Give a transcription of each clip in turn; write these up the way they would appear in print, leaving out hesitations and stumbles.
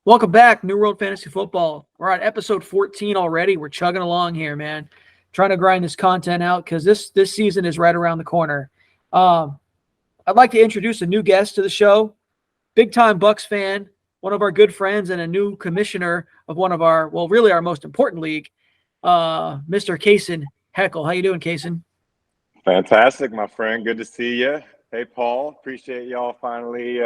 Welcome back, New World Fantasy Football. We're on episode 14 already. We're chugging along here, man. Trying to grind this content out because this season is right around the corner. I'd like to introduce a new guest to the show. Big-time Bucks fan, one of our good friends, and a new commissioner of one of our, well, really our most important league, Mr. Cason Heckle. How you doing, Cason? Fantastic, my friend. Good to see you. Hey, Paul. Appreciate y'all finally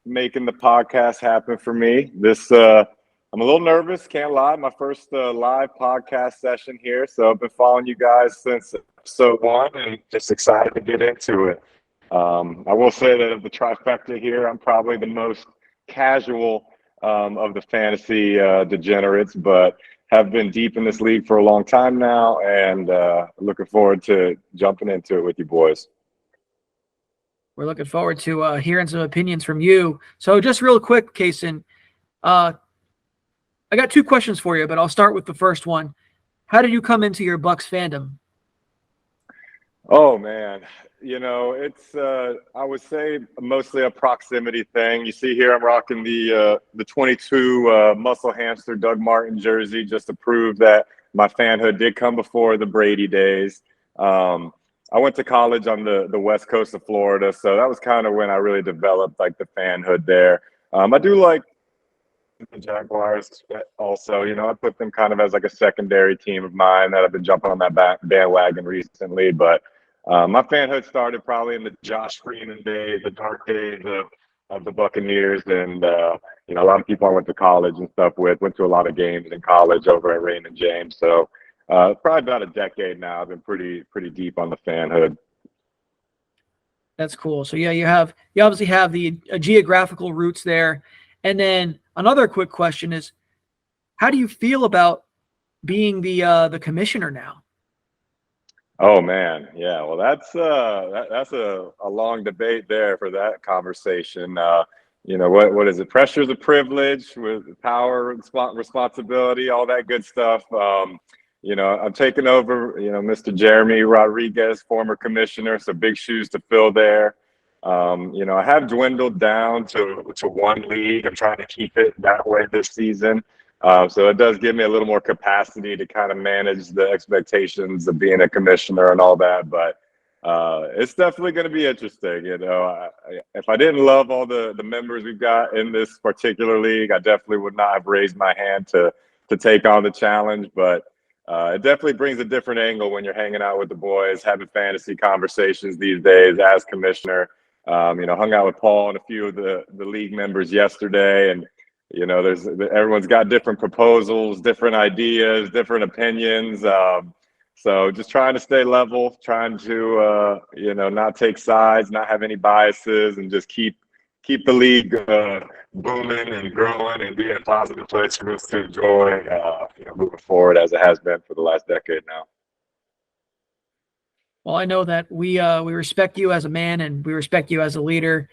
making the podcast happen for me. I'm a little nervous, can't lie. My first live podcast session here. So I've been following you guys since episode 1 and just excited to get into it. I will say that of the trifecta here, I'm probably the most casual of the fantasy degenerates, but have been deep in this league for a long time now, and looking forward to jumping into it with you boys. We're looking forward to hearing some opinions from you. So just real quick, Cason, I got 2 questions for you, but I'll start with the first one. How did you come into your Bucks fandom? Oh, man. It's I would say mostly a proximity thing. You see here I'm rocking the 22 Muscle Hamster Doug Martin jersey just to prove that my fanhood did come before the Brady days. I went to college on the west coast of Florida, so that was kind of when I really developed like the fanhood there. I do like the Jaguars also. I put them kind of as like a secondary team of mine that I've been jumping on that bandwagon recently, but my fanhood started probably in the Josh Freeman days, the dark days of the Buccaneers, and a lot of people I went to college and stuff with. Went to a lot of games in college over at Raymond James. So probably about a decade now. I've been pretty deep on the fanhood. That's cool. So yeah, you obviously have the geographical roots there, and then another quick question is, how do you feel about being the commissioner now? Oh man, yeah. Well, that's a long debate there for that conversation. What is it? Pressure is a privilege with power, responsibility, all that good stuff. I'm taking over. Mr. Jeremy Rodriguez, former commissioner, so big shoes to fill there. I have dwindled down to one league. I'm trying to keep it that way this season. So it does give me a little more capacity to kind of manage the expectations of being a commissioner and all that. But it's definitely going to be interesting. If I didn't love all the members we've got in this particular league, I definitely would not have raised my hand to take on the challenge. But it definitely brings a different angle when you're hanging out with the boys, having fantasy conversations these days as commissioner. Hung out with Paul and a few of the league members yesterday, and everyone's got different proposals, different ideas, different opinions. So just trying to stay level, trying to not take sides, not have any biases, and just keep the league booming and growing and being a positive place for us to enjoy moving forward as it has been for the last decade now. Well, I know that we respect you as a man and we respect you as a leader.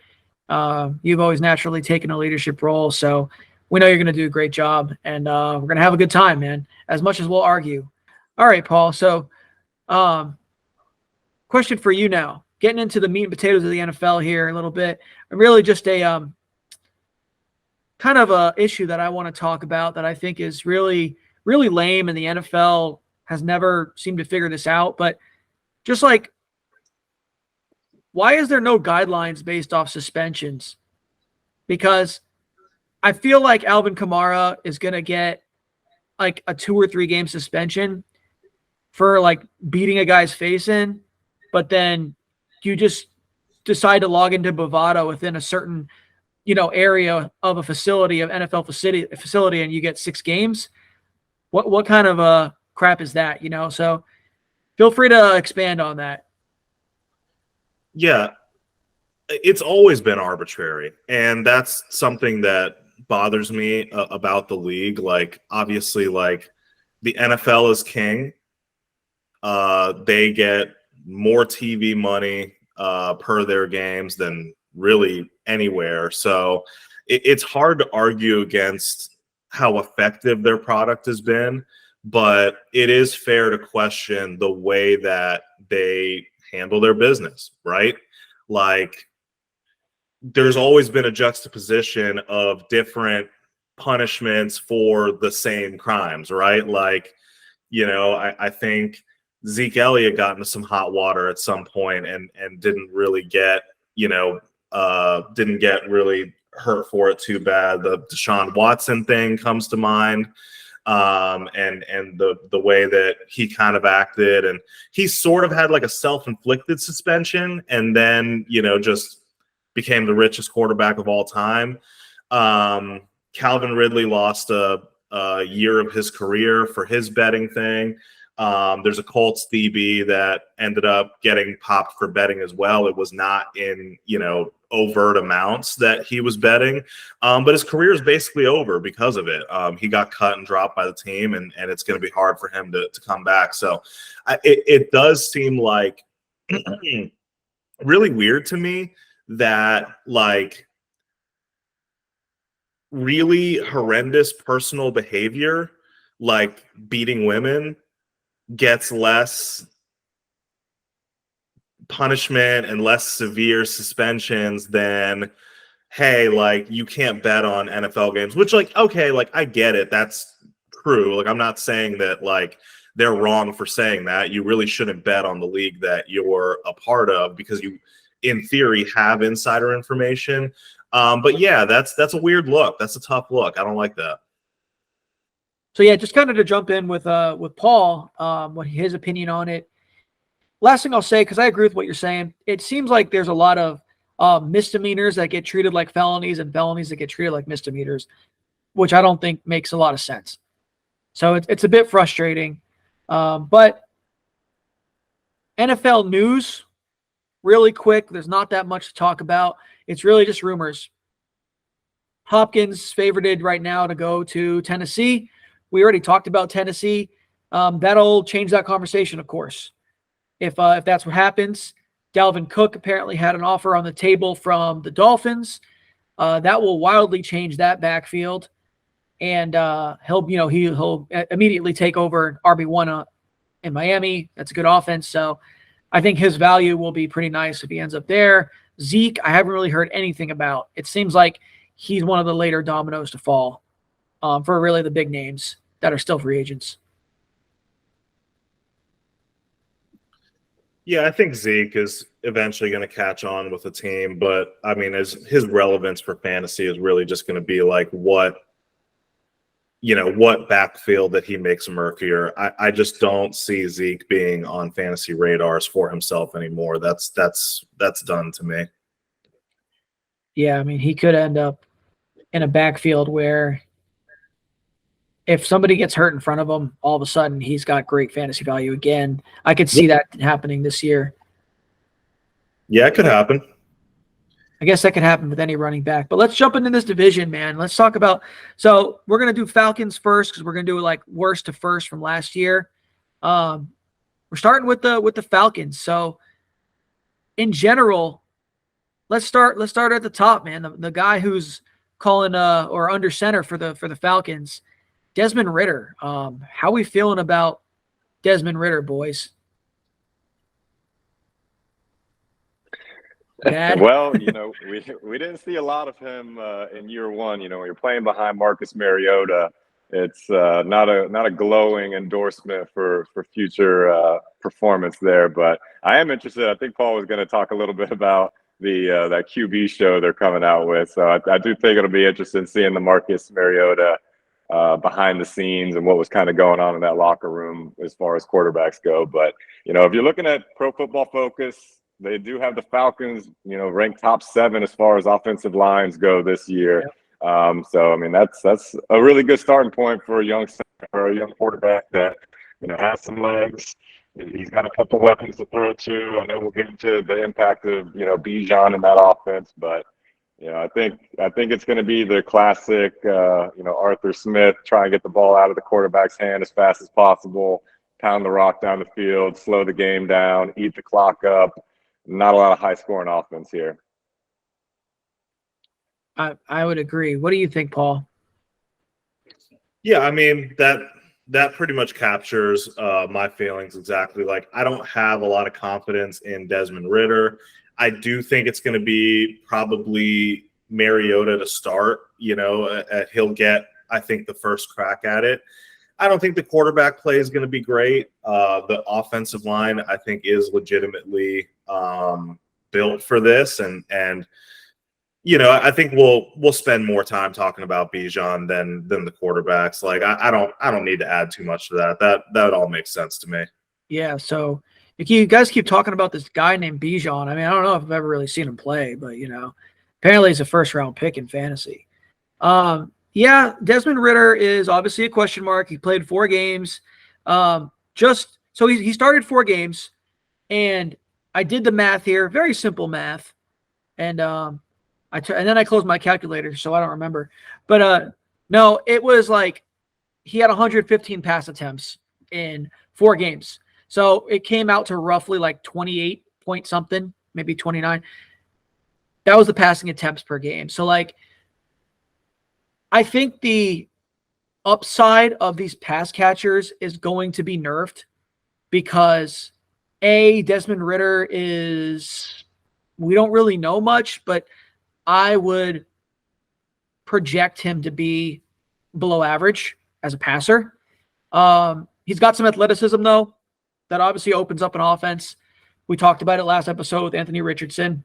You've always naturally taken a leadership role, so we know you're going to do a great job, and we're going to have a good time, man, as much as we'll argue. All right, Paul. So question for you now. Getting into the meat and potatoes of the NFL here a little bit, really just a kind of a issue that I want to talk about that I think is really, really lame, and the NFL has never seemed to figure this out. But just like, why is there no guidelines based off suspensions? Because I feel like Alvin Kamara is going to get like a 2 or 3 game suspension for like beating a guy's face in, but then you just decide to log into Bovada within a certain, area of a facility, of NFL facility, and you get 6 games. What kind of crap is that? So feel free to expand on that. Yeah, it's always been arbitrary, and that's something that bothers me about the league. Like, obviously, like, the NFL is king. They get more TV money per their games than really anywhere. So it's hard to argue against how effective their product has been, but it is fair to question the way that they handle their business, right? Like, there's always been a juxtaposition of different punishments for the same crimes, right? Like, I think Zeke Elliott got into some hot water at some point and didn't really get, didn't get really hurt for it too bad. The Deshaun Watson thing comes to mind. And the way that he kind of acted, and he sort of had like a self-inflicted suspension and then, just became the richest quarterback of all time. Calvin Ridley lost a year of his career for his betting thing. There's a Colts DB that ended up getting popped for betting as well. It was not in, overt amounts that he was betting, but his career is basically over because of it. He got cut and dropped by the team, and it's going to be hard for him to come back. So it does seem like really weird to me that like really horrendous personal behavior, like beating women, gets less punishment and less severe suspensions than, hey, like you can't bet on NFL games, which like, okay, like I get it. That's true. Like I'm not saying that like they're wrong for saying that. You really shouldn't bet on the league that you're a part of because you, in theory, have insider information. But yeah, that's a weird look. That's a tough look. I don't like that. So yeah, just kind of to jump in with Paul, what his opinion on it. Last thing I'll say, because I agree with what you're saying, it seems like there's a lot of misdemeanors that get treated like felonies and felonies that get treated like misdemeanors, which I don't think makes a lot of sense. So it's a bit frustrating. But NFL news, really quick, there's not that much to talk about. It's really just rumors. Hopkins favorited right now to go to Tennessee. We already talked about Tennessee. That'll change that conversation, of course. If that's what happens. Dalvin Cook apparently had an offer on the table from the Dolphins. That will wildly change that backfield. And he'll immediately take over RB1 in Miami. That's a good offense. So I think his value will be pretty nice if he ends up there. Zeke, I haven't really heard anything about. It seems like he's one of the later dominoes to fall for really the big names that are still free agents. Yeah, I think Zeke is eventually going to catch on with the team, but I mean, his relevance for fantasy is really just going to be like what backfield that he makes murkier. I just don't see Zeke being on fantasy radars for himself anymore. That's done to me. Yeah, I mean, he could end up in a backfield where if somebody gets hurt in front of him, all of a sudden he's got great fantasy value again. I could see that happening this year. Yeah, it could happen. I guess that could happen with any running back. But let's jump into this division, man. Let's talk about – so we're going to do Falcons first because we're going to do like worst to first from last year. We're starting with the Falcons. So in general, let's start at the top, man. The guy who's calling or under center for the Falcons, Desmond Ridder. How we feeling about Desmond Ridder, boys? Bad? Well, we didn't see a lot of him in year one. When you're playing behind Marcus Mariota, it's not a glowing endorsement for future performance there. But I am interested. I think Paul was going to talk a little bit about that QB show they're coming out with. So I do think it'll be interesting seeing the Marcus Mariota behind the scenes and what was kind of going on in that locker room as far as quarterbacks go. But if you're looking at Pro Football Focus, they do have the Falcons, ranked top 7 as far as offensive lines go this year. Yep. So I mean, that's a really good starting point for a young quarterback that has some legs. He's got a couple weapons to throw to. I know we'll get into the impact of Bijan in that offense, but I think it's going to be the classic, Arthur Smith, try and get the ball out of the quarterback's hand as fast as possible, pound the rock down the field, slow the game down, eat the clock up. Not a lot of high-scoring offense here. I would agree. What do you think, Paul? Yeah, I mean, that pretty much captures my feelings exactly. Like, I don't have a lot of confidence in Desmond Ridder. I do think it's going to be probably Mariota to start. He'll get I think, the first crack at it. I don't think the quarterback play is going to be great. The offensive line, I think, is legitimately built for this, and I think we'll spend more time talking about Bijan than the quarterbacks. Like I don't need to add too much to that. That all makes sense to me. Yeah. So if you guys keep talking about this guy named Bijan, I mean, I don't know if I've ever really seen him play, but apparently he's a first round pick in fantasy. Yeah, Desmond Ridder is obviously a question mark. He played 4 games. Just so he started 4 games, and I did the math here, very simple math, and and then I closed my calculator, so I don't remember. But no, it was like he had 115 pass attempts in 4 games, so it came out to roughly like 28 point something, maybe 29. That was the passing attempts per game. So like, I think the upside of these pass catchers is going to be nerfed because Desmond Ridder we don't really know much, but I would project him to be below average as a passer. He's got some athleticism though, that obviously opens up an offense. We talked about it last episode with Anthony Richardson.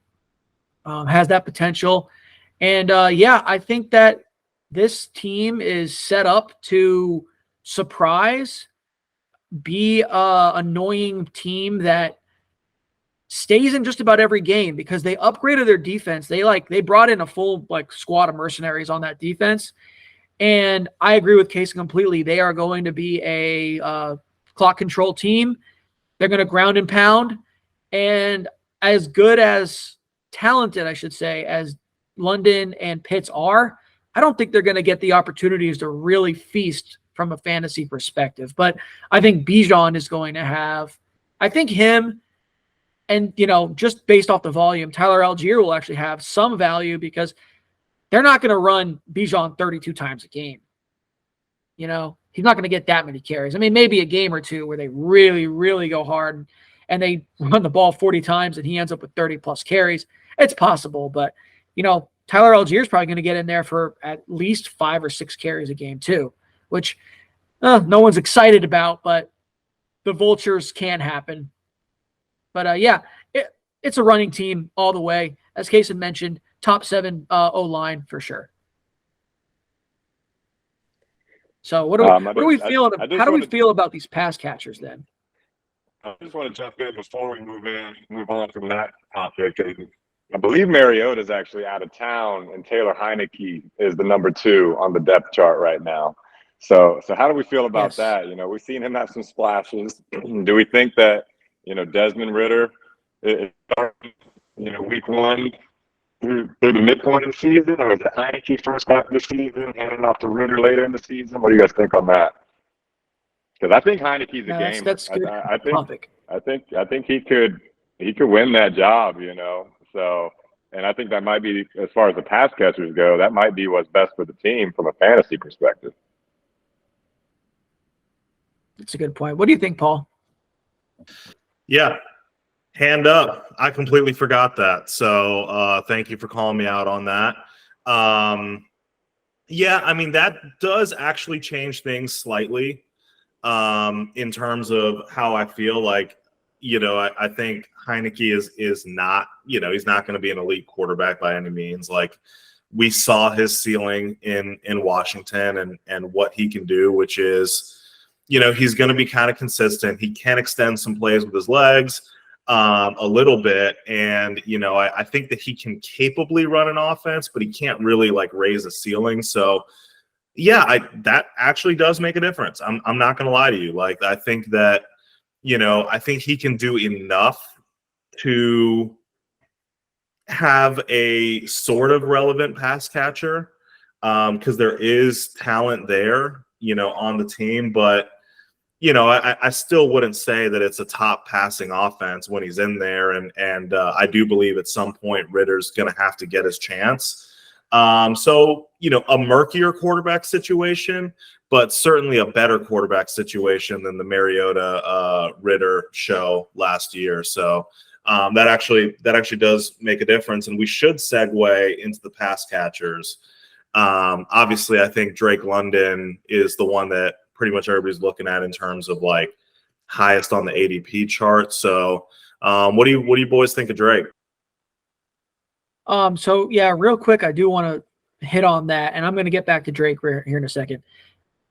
Has that potential. And I think that this team is set up to surprise, be a annoying team that stays in just about every game because they upgraded their defense. They brought in a full squad of mercenaries on that defense. And I agree with Cason completely. They are going to be a clock control team. They're going to ground and pound. And as good as talented, I should say, as London and Pitts are, I don't think they're going to get the opportunities to really feast from a fantasy perspective. But I think Bijan is going to have, I think him and, just based off the volume, Tyler Algier will actually have some value because they're not going to run Bijan 32 times a game. He's not going to get that many carries. I mean, maybe a game or two where they really, really go hard and they run the ball 40 times and he ends up with 30 plus carries. It's possible, but Tyler Algier is probably going to get in there for at least 5 or 6 carries a game too, which no one's excited about, but the vultures can happen. But it's a running team all the way. As Cason mentioned, top 7 O-line for sure. So what do we feel? How do we feel about these pass catchers then? I just want to jump in before we move on from that topic. I believe Mariota is actually out of town, and Taylor Heineke is the number 2 on the depth chart right now. So how do we feel about that? We've seen him have some splashes. Do we think that Desmond Ridder is starting, week 1 through the midpoint of the season, or is it Heineke first half of the season, handing off to Ridder later in the season? What do you guys think on that? Because I think Heineke's a gamer. That's good topic. I think he could win that job. So, and I think that might be, as far as the pass catchers go, that might be what's best for the team from a fantasy perspective. That's a good point. What do you think, Paul? Yeah, hand up. I completely forgot that. So thank you for calling me out on that. Yeah, I mean, that does actually change things slightly in terms of how I feel like, I think Heineke is not, he's not going to be an elite quarterback by any means. Like, we saw his ceiling in Washington and what he can do, which is, he's going to be kind of consistent. He can extend some plays with his legs a little bit. And, I think that he can capably run an offense, but he can't really raise a ceiling. So yeah, that actually does make a difference. I'm not going to lie to you. I think that, I think he can do enough to have a sort of relevant pass catcher because there is talent there, on the team. But, I still wouldn't say that it's a top passing offense when he's in there. And I do believe at some point Ritter's going to have to get his chance. So, a murkier quarterback situation, but certainly a better quarterback situation than the Mariota Ridder show last year. So that actually does make a difference. And we should segue into the pass catchers. Obviously, I think Drake London is the one that pretty much everybody's looking at in terms of like highest on the ADP chart. So, what do you boys think of Drake? So yeah, real quick, I do want to hit on that, and I'm going to get back to Drake here in a second.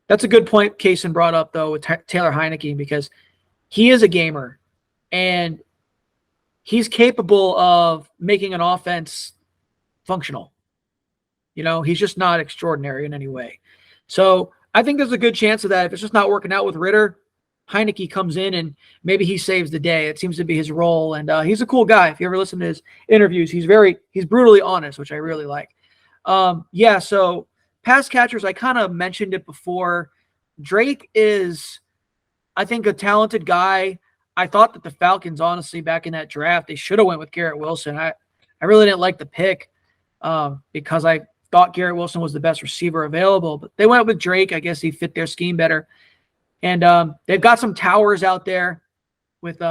That's a good point Cason brought up though with Taylor Heineke, because he is a gamer, and he's capable of making an offense functional. You know, he's just not extraordinary in any way. So I think there's a good chance of that. If it's just not working out with Ritter, Heineke comes in and maybe he saves the day. It seems to be his role. And he's a cool guy. If you ever listen to his interviews, he's brutally honest, which I really like. Yeah, so pass catchers, I kind of mentioned it before. Drake is, I think, a talented guy. I thought that the Falcons, honestly, back in that draft, they should have went with Garrett Wilson. I really didn't like the pick because I thought Garrett Wilson was the best receiver available, but they went with Drake. I guess he fit their scheme better. And they've got some towers out there with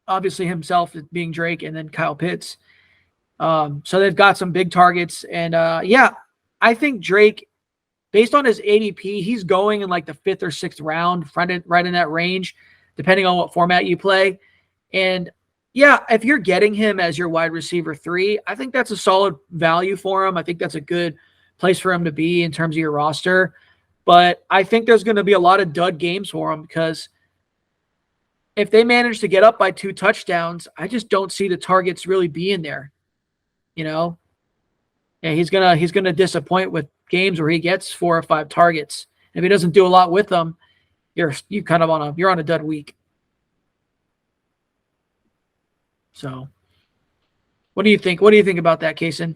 obviously himself being Drake and then Kyle Pitts. So they've got some big targets. And yeah, I think Drake, based on his ADP, he's going in like the 5th or 6th round, right in that range, depending on what format you play. And yeah, if you're getting him as your wide receiver 3, I think that's a solid value for him. I think that's a good place for him to be in terms of your roster. But I think there's going to be a lot of dud games for him, because if they manage to get up by 2 touchdowns, I just don't see the targets really being there. You know, yeah, he's gonna disappoint with games where he gets 4 or 5 targets. If he doesn't do a lot with them, you're on a dud week. So, what do you think? What do you think about that, Cason?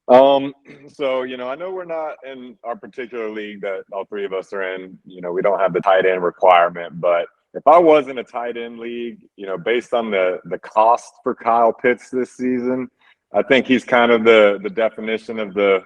So, I know we're not in our particular league that all 3 of us are in. We don't have the tight end requirement, but if I was in a tight end league, based on the cost for Kyle Pitts this season, I think he's kind of the definition of the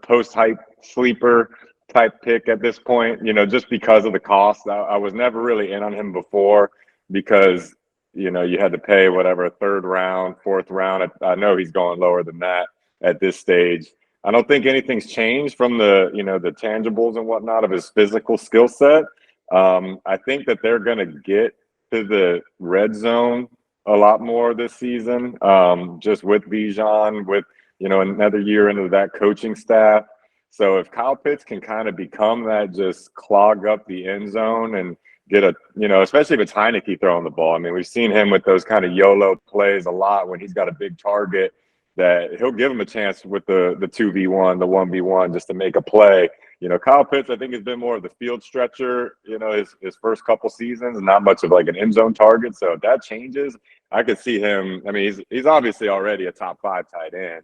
post-hype sleeper type pick at this point, just because of the cost. I was never really in on him before because, you had to pay whatever, 3rd round, 4th round. I know he's going lower than that at this stage. I don't think anything's changed from the tangibles and whatnot of his physical skill set. I think that they're going to get to the red zone a lot more this season, just with Bijan, with, another year into that coaching staff. So if Kyle Pitts can kind of become that, just clog up the end zone and get especially if it's Heineke throwing the ball. I mean, we've seen him with those kind of YOLO plays a lot when he's got a big target, that he'll give him a chance with the 2v1, the 1v1, just to make a play. Kyle Pitts, I think, has been more of the field stretcher, his first couple seasons, not much of like an end zone target. So if that changes, I could see him. I mean, he's obviously already a top 5 tight end.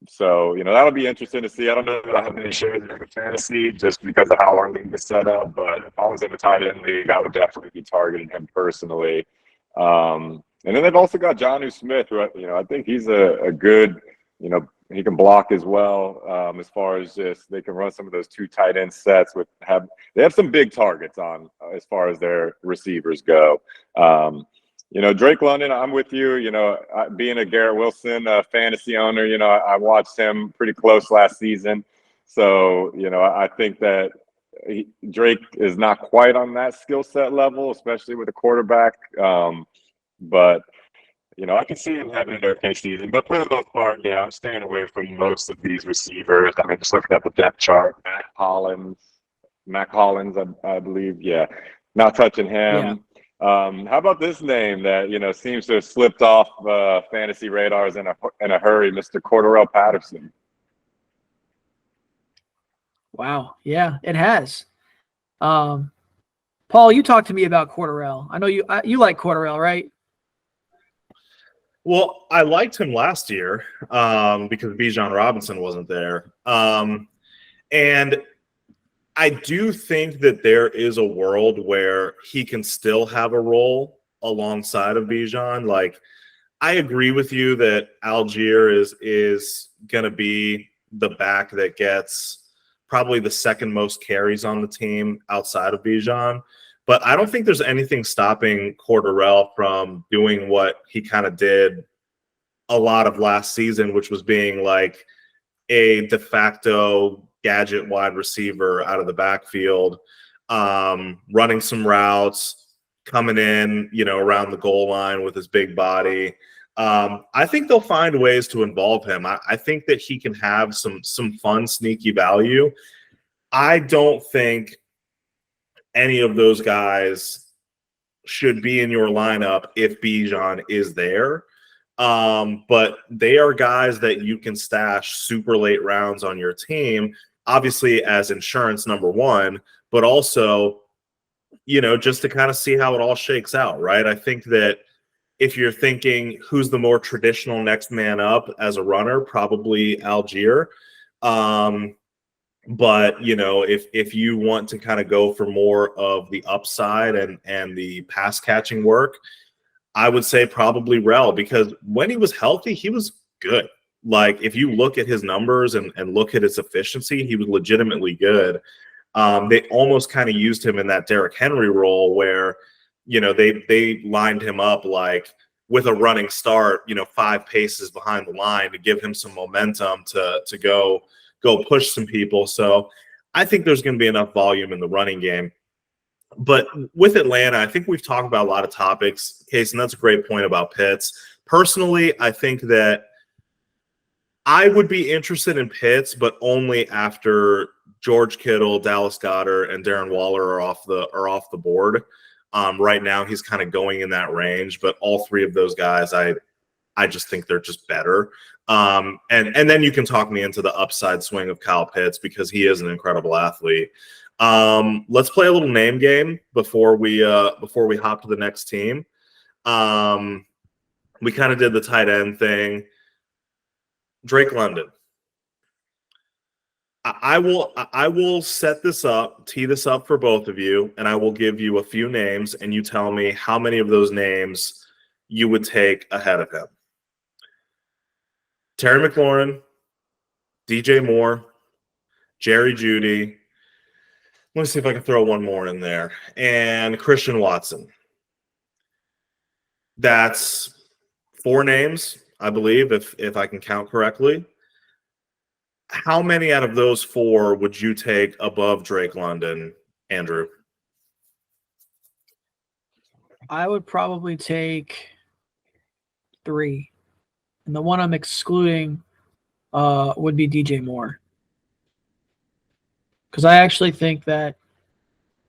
So, that'll be interesting to see. I don't know if I have any shares in the fantasy just because of how our league is set up, but if I was in a tight end league, I would definitely be targeting him personally. And then they've also got Jonnu Smith, who, I think he's a good, he can block as well. As far as just they can run some of those 2 tight end sets they have some big targets on as far as their receivers go. Drake London, I'm with you. Being a Garrett Wilson fantasy owner, I watched him pretty close last season. So, I think that Drake is not quite on that skill set level, especially with a quarterback. But, I can see him having an okay season. But for the most part, yeah, I'm staying away from most of these receivers. I mean, just looking at the depth chart, Mac Hollins, I believe. Yeah, not touching him. Yeah. How about this name that, seems to have slipped off fantasy radars in a hurry, Mr. Cordarrelle Patterson? Wow. Yeah, it has. Paul, you talked to me about Cordarrelle. I know you like Cordarrelle, right? Well, I liked him last year because Bijan Robinson wasn't there. And I do think that there is a world where he can still have a role alongside of Bijan. Like, I agree with you that Algier is going to be the back that gets probably the 2nd most carries on the team outside of Bijan. But I don't think there's anything stopping Cordarrelle from doing what he kind of did a lot of last season, which was being like a de facto gadget wide receiver out of the backfield, running some routes, coming in, around the goal line with his big body. I think they'll find ways to involve him. I think that he can have some fun, sneaky value. I don't think any of those guys should be in your lineup if Bijan is there. But they are guys that you can stash super late rounds on your team, obviously as insurance number one, but also, just to kind of see how it all shakes out, right? I think that if you're thinking who's the more traditional next man up as a runner, probably Algier. But if you want to kind of go for more of the upside and the pass catching work, I would say probably Rel, because when he was healthy, he was good. Like if you look at his numbers and look at his efficiency, he was legitimately good. They almost kind of used him in that Derrick Henry role where, they lined him up like with a running start, 5 paces behind the line to give him some momentum to go push some people. So I think there's going to be enough volume in the running game. But with Atlanta, I think we've talked about a lot of topics. Cason, that's a great point about Pitts. Personally, I think that I would be interested in Pitts, but only after George Kittle, Dallas Goedert, and Darren Waller are off the board. Right now, he's kind of going in that range, but all 3 of those guys, I just think they're just better. And then you can talk me into the upside swing of Kyle Pitts because he is an incredible athlete. Let's play a little name game before we hop to the next team. We kind of did the tight end thing. Drake London. I will set this up, tee this up for both of you, and I will give you a few names, and you tell me how many of those names you would take ahead of him. Terry McLaurin, DJ Moore, Jerry Jeudy. Let me see if I can throw one more in there. And Christian Watson. That's 4 names, I believe, if I can count correctly. How many out of those 4 would you take above Drake London, Andrew? I would probably take 3. And the one I'm excluding would be DJ Moore. Because I actually think that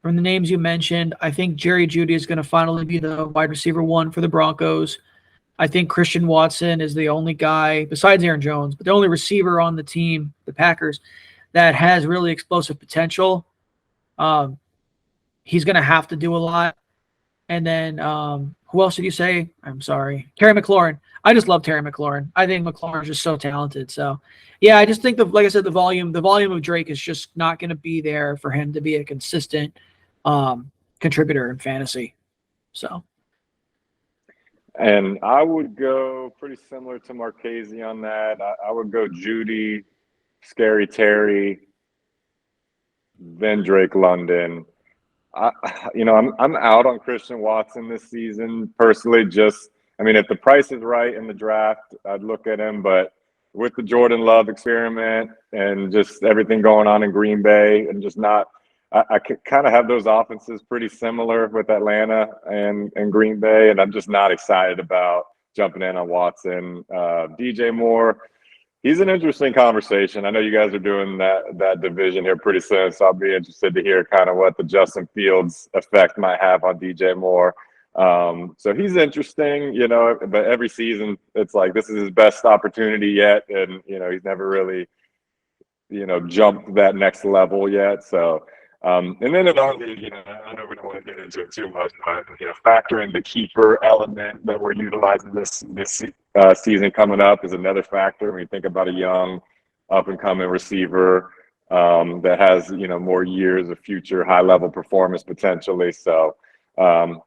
from the names you mentioned, I think Jerry Jeudy is going to finally be the wide receiver 1 for the Broncos. I think Christian Watson is the only guy, besides Aaron Jones, but the only receiver on the team, the Packers, that has really explosive potential. He's going to have to do a lot. And then who else did you say? I'm sorry. Terry McLaurin. I just love Terry McLaurin. I think McLaurin is just so talented. So, yeah, I just think, like I said, the volume of Drake is just not going to be there for him to be a consistent contributor in fantasy. So. And I would go pretty similar to Marchese on that. I would go Jeudy, Scary Terry, then Drake London. I'm out on Christian Watson this season personally. If the price is right in the draft, I'd look at him. But with the Jordan Love experiment and just everything going on in Green Bay, and just not, I kind of have those offenses pretty similar with Atlanta and Green Bay, and I'm just not excited about jumping in on Watson. DJ Moore, he's an interesting conversation. I know you guys are doing that division here pretty soon, so I'll be interested to hear kind of what the Justin Fields effect might have on DJ Moore. So he's interesting, but every season it's like this is his best opportunity yet, and he's never really jumped that next level yet. So and then another, I know we don't want to get into it too much, but factor in the keeper element that we're utilizing this season coming up is another factor when you think about a young up and coming receiver that has more years of future high level performance potentially. So long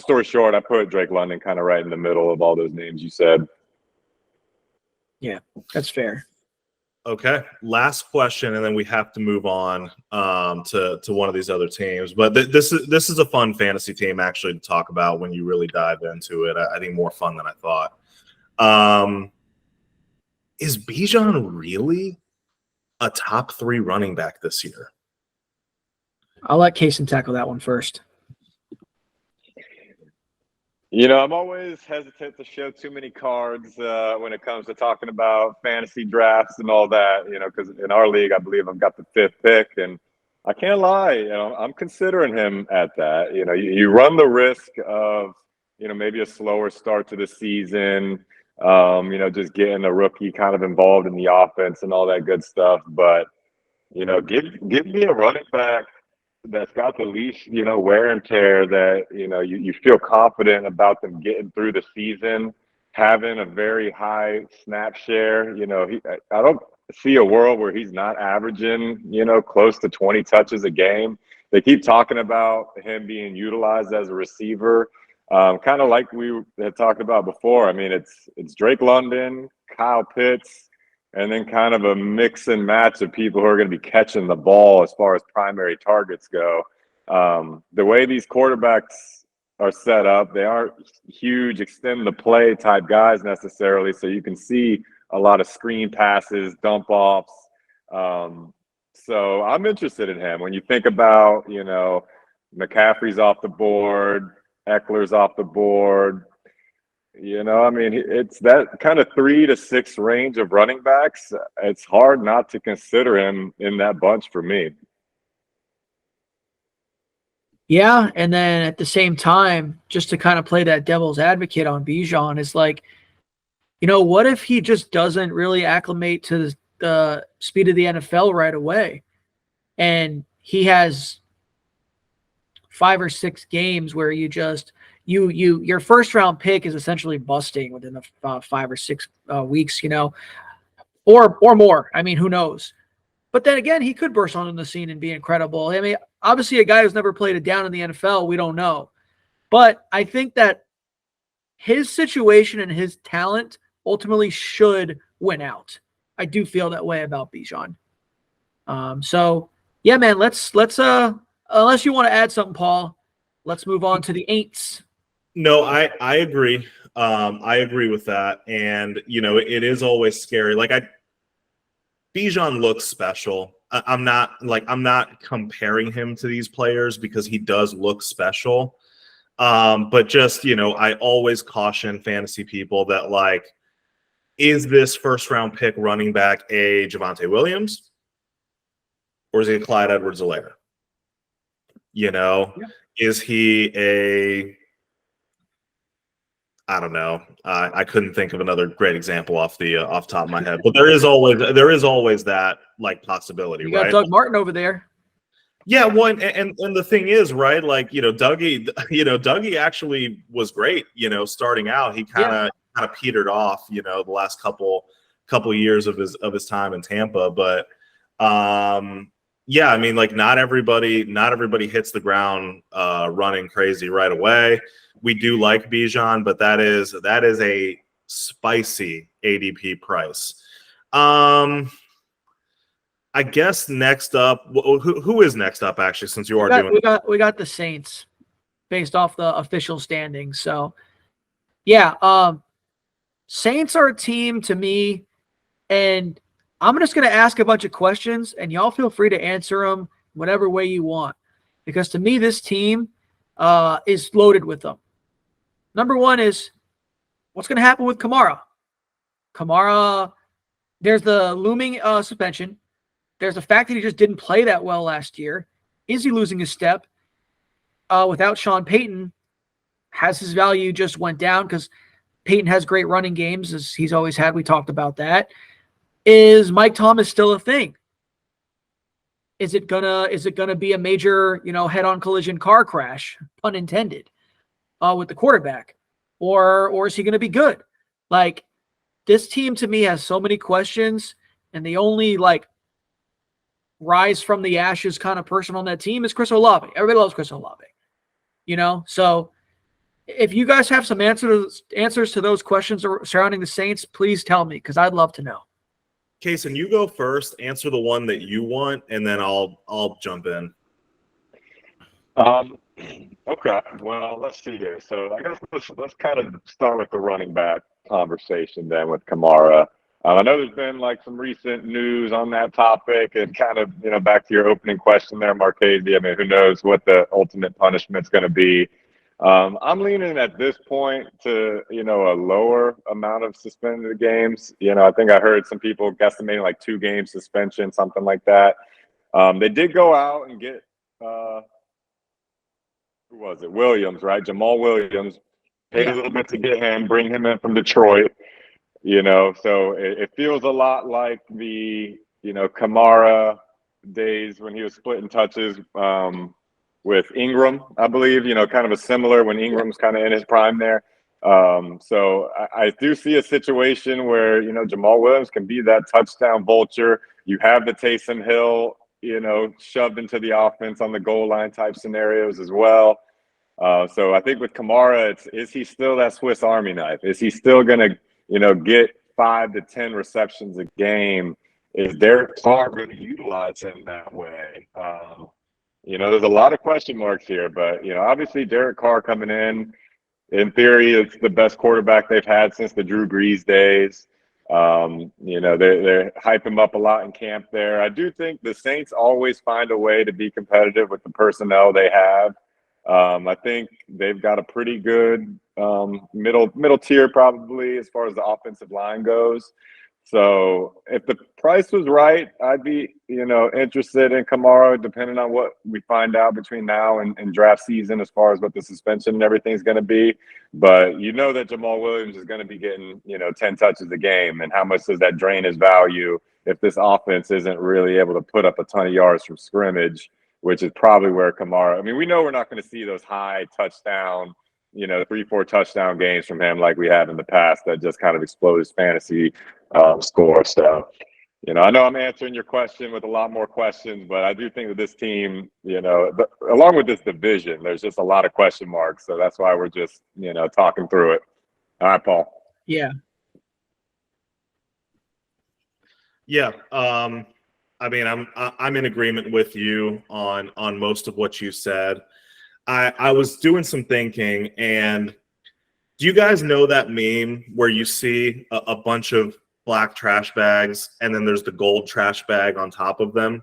story short, I put Drake London kind of right in the middle of all those names you said. Yeah, that's fair. Okay, last question, and then we have to move on to one of these other teams. But this is a fun fantasy team actually to talk about when you really dive into it. I think more fun than I thought. is Bijan really a top 3 running back this year? I'll let Cason tackle that one first. I'm always hesitant to show too many cards when it comes to talking about fantasy drafts and all that, because in our league, I believe I've got the 5th pick, and I can't lie, I'm considering him at that. You run the risk of, maybe a slower start to the season, just getting a rookie kind of involved in the offense and all that good stuff. But, give me a running back that's got the least, wear and tear that, you feel confident about them getting through the season, having a very high snap share. I don't see a world where he's not averaging, close to 20 touches a game. They keep talking about him being utilized as a receiver, kind of like we had talked about before. I mean, it's Drake London, Kyle Pitts, and then kind of a mix and match of people who are going to be catching the ball as far as primary targets go. The way these quarterbacks are set up, they aren't huge extend the play type guys necessarily, so you can see a lot of screen passes, dump offs. So I'm interested in him. When you think about, McCaffrey's off the board, Eckler's off the board, it's that kind of 3 to 6 range of running backs. It's hard not to consider him in that bunch for me. Yeah, and then at the same time, just to kind of play that devil's advocate on Bijan, is like, what if he just doesn't really acclimate to the speed of the NFL right away, and he has 5 or 6 games where you just your first round pick is essentially busting within the 5 or 6 weeks, or more. I mean, who knows? But then again, he could burst onto the scene and be incredible. I mean, obviously, a guy who's never played a down in the NFL, we don't know. But I think that his situation and his talent ultimately should win out. I do feel that way about Bijan. So yeah, man, let's unless you want to add something, Paul, let's move on to the Aints. No, I agree. I agree with that. And, it is always scary. Bijan looks special. I'm not comparing him to these players because he does look special. But just, I always caution fantasy people that is this first round pick running back a Javonte Williams or is he a Clyde Edwards-Helaire? Yeah. Is he a I don't know. I couldn't think of another great example off the top of my head, but there is always that possibility. You got right? Doug Martin over there. Yeah, well, and the thing is, right? Dougie actually was great. Starting out, he kind of petered off. The last couple years of his time in Tampa, but yeah, I mean, not everybody hits the ground running crazy right away. We do like Bijan, but that is a spicy ADP price. I guess next up, who is next up? Actually, since you are doing, we got the Saints based off the official standings. So, yeah, Saints are a team to me, and I'm just going to ask a bunch of questions, and y'all feel free to answer them whatever way you want, because to me, this team is loaded with them. Number one is, what's going to happen with Kamara? Kamara, there's the looming suspension. There's the fact that he just didn't play that well last year. Is he losing his step? Without Sean Payton, has his value just went down because Payton has great running games, as he's always had. We talked about that. Is Mike Thomas still a thing? Is it gonna be a major, head-on collision car crash, pun intended, with the quarterback, or is he gonna be good? This team to me has so many questions, and the only rise from the ashes kind of person on that team is Chris Olave. Everybody loves Chris Olave, So if you guys have some answers to those questions surrounding the Saints, please tell me, because I'd love to know. Cason, you go first. Answer the one that you want, and then I'll jump in. Okay. Well, let's see here. So I guess let's kind of start with the running back conversation then with Kamara. I know there's been like some recent news on that topic, and kind of, back to your opening question there, Marchese. I mean, who knows what the ultimate punishment's going to be. I'm leaning at this point to, a lower amount of suspended games. I think I heard some people guesstimating like 2 game suspension, something like that. They did go out and get, who was it? Williams, right? Jamal Williams. Paid a little bit to get him, bring him in from Detroit. So it feels a lot like the, Kamara days when he was splitting touches with Ingram, I believe, kind of a similar when Ingram's kind of in his prime there. So I do see a situation where, Jamal Williams can be that touchdown vulture. You have the Taysom Hill, shoved into the offense on the goal line type scenarios as well. So I think with Kamara, is he still that Swiss Army knife? Is he still going to, get 5 to 10 receptions a game? Is Derek Carr going to utilize him that way? There's a lot of question marks here, but, obviously Derek Carr coming in theory, it's the best quarterback they've had since the Drew Brees days. They hype him up a lot in camp there. I do think the Saints always find a way to be competitive with the personnel they have. I think they've got a pretty good middle tier probably as far as the offensive line goes. So if the price was right, I'd be, interested in Kamara, depending on what we find out between now and draft season as far as what the suspension and everything is going to be. But that Jamal Williams is going to be getting, 10 touches a game. And how much does that drain his value if this offense isn't really able to put up a ton of yards from scrimmage, which is probably where Kamara – I mean, we know we're not going to see those high touchdown, 3-4 touchdown games from him like we have in the past that just kind of explode his fantasy score. So, I know I'm answering your question with a lot more questions, but I do think that this team, along with this division, there's just a lot of question marks. So that's why we're just, talking through it. All right, Paul. Yeah. Yeah. I mean, I'm in agreement with you on most of what you said. I was doing some thinking, and do you guys know that meme where you see a bunch of black trash bags and then there's the gold trash bag on top of them?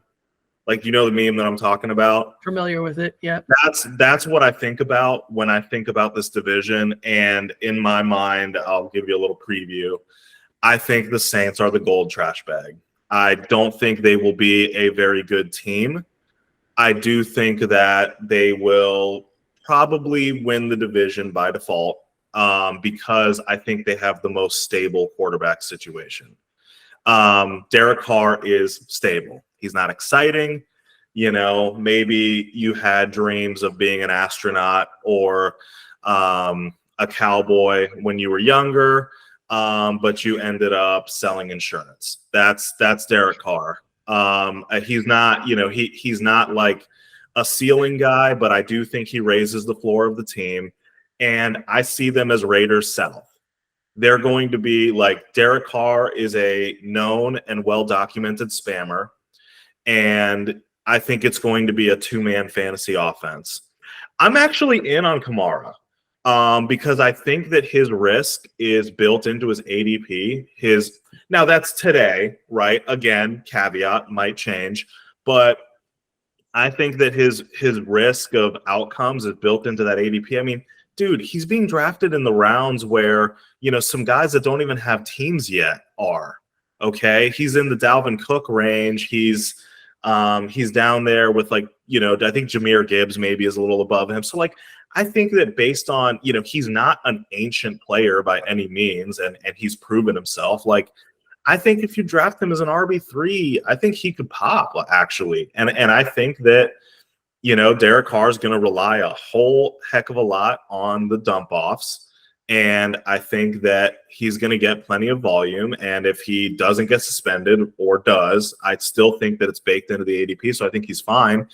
Like, the meme that I'm talking about? Familiar with it, yeah. That's what I think about when I think about this division, and in my mind, I'll give you a little preview. I think the Saints are the gold trash bag. I don't think they will be a very good team. I do think that they will probably win the division by default because I think they have the most stable quarterback situation. Derek Carr is stable. He's not exciting. Maybe you had dreams of being an astronaut or a cowboy when you were younger, but you ended up selling insurance. That's Derek Carr. He's not, he's not like a ceiling guy, but I do think he raises the floor of the team. And I see them as Raiders South. They're going to be like, Derek Carr is a known and well-documented spammer. And I think it's going to be a 2-man fantasy offense. I'm actually in on Kamara because I think that his risk is built into his ADP. Now that's today, right? Again, caveat, might change. But I think that his risk of outcomes is built into that ADP. I mean, dude, he's being drafted in the rounds where, some guys that don't even have teams yet are. Okay, he's in the Dalvin Cook range. He's down there with I think Jahmyr Gibbs maybe is a little above him. So I think that based on, he's not an ancient player by any means, and he's proven himself. I think if you draft him as an RB3, I think he could pop actually. And I think that, Derek Carr is going to rely a whole heck of a lot on the dump offs. And I think that he's going to get plenty of volume. And if he doesn't get suspended or does, I still think that it's baked into the ADP. So I think he's fine.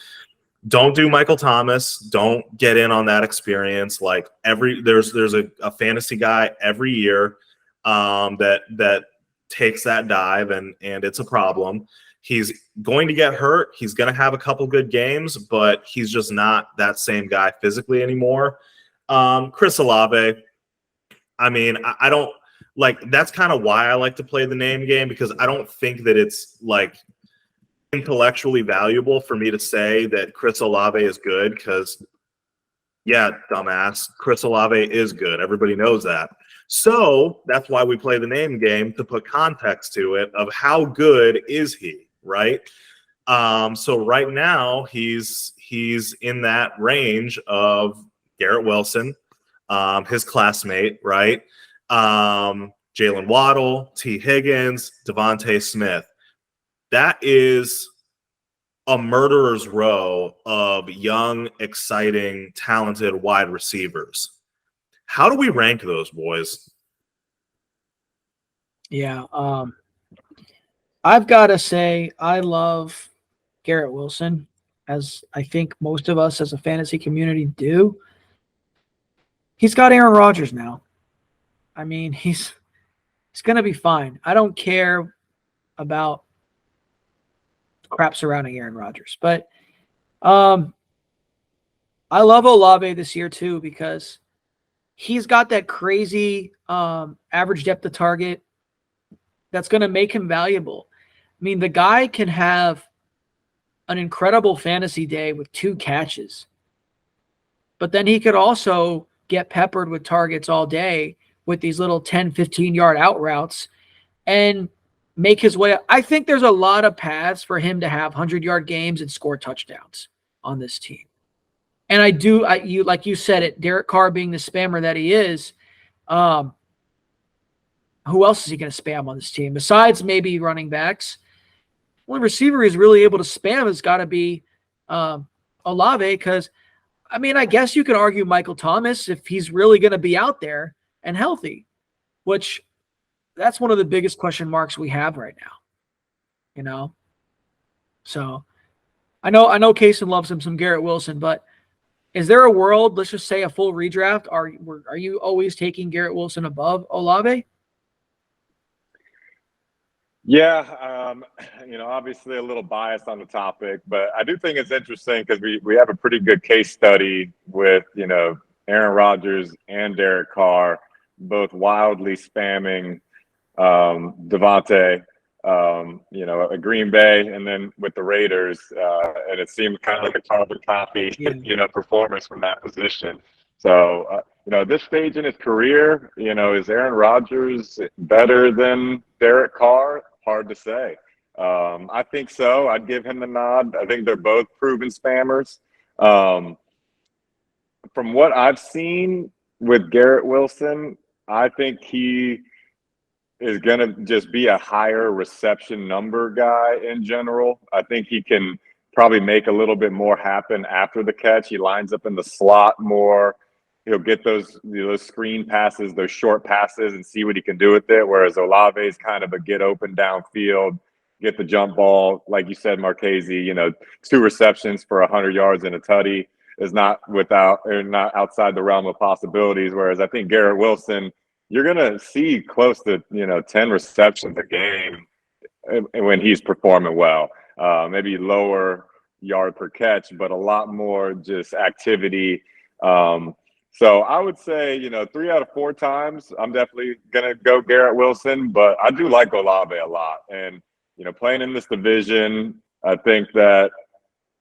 Don't do Michael Thomas. Don't get in on that experience. There's a fantasy guy every year that takes that dive, and it's a problem. He's going to get hurt. He's going to have a couple good games, but he's just not that same guy physically anymore. Chris Olave, I mean, I don't like that's kind of why I like to play the name game, because I don't think that it's like intellectually valuable for me to say that Chris Olave is good, because yeah, dumbass, Chris Olave is good. Everybody knows that. So that's why we play the name game, to put context to it of how good is he, right? So right now he's in that range of Garrett Wilson, his classmate, right? Jalen Waddle, T. Higgins, Devontae Smith. That is a murderer's row of young, exciting, talented wide receivers. How do we rank those boys? Yeah. I've got to say, I love Garrett Wilson, as I think most of us as a fantasy community do. He's got Aaron Rodgers now. I mean, he's going to be fine. I don't care about crap surrounding Aaron Rodgers, but I love Olave this year too, because he's got that crazy average depth of target that's going to make him valuable. I mean, the guy can have an incredible fantasy day with 2 catches, but then he could also get peppered with targets all day with these little 10, 15-yard out routes and make his way up. I think there's a lot of paths for him to have 100-yard games and score touchdowns on this team. And you like you said it, Derek Carr being the spammer that he is, who else is he going to spam on this team besides maybe running backs? One receiver he's really able to spam has got to be Olave, because, I mean, I guess you could argue Michael Thomas if he's really going to be out there and healthy, which that's one of the biggest question marks we have right now, you know? So I know Cason loves him some Garrett Wilson, but is there a world, let's just say a full redraft, are you always taking Garrett Wilson above Olave? Yeah, obviously a little biased on the topic, but I do think it's interesting because we have a pretty good case study with, Aaron Rodgers and Derek Carr both wildly spamming Devontae, at Green Bay and then with the Raiders, and it seemed kind of like a carbon copy, performance from that position. So, at this stage in his career, is Aaron Rodgers better than Derek Carr? Hard to say. I think so. I'd give him the nod. I think they're both proven spammers. From what I've seen with Garrett Wilson, I think he is going to just be a higher reception number guy in general. I think he can probably make a little bit more happen after the catch. He lines up in the slot more. He'll get those screen passes, those short passes, and see what he can do with it. Whereas Olave is kind of a get open downfield, get the jump ball. Like you said, Marchese, 2 receptions for 100 yards and a tutty is not outside the realm of possibilities. Whereas I think Garrett Wilson, you're going to see close to, 10 receptions a game when he's performing well. Maybe lower yard per catch, but a lot more just activity. So I would say, 3 out of 4 times, I'm definitely going to go Garrett Wilson, but I do like Olave a lot. And, playing in this division, I think that,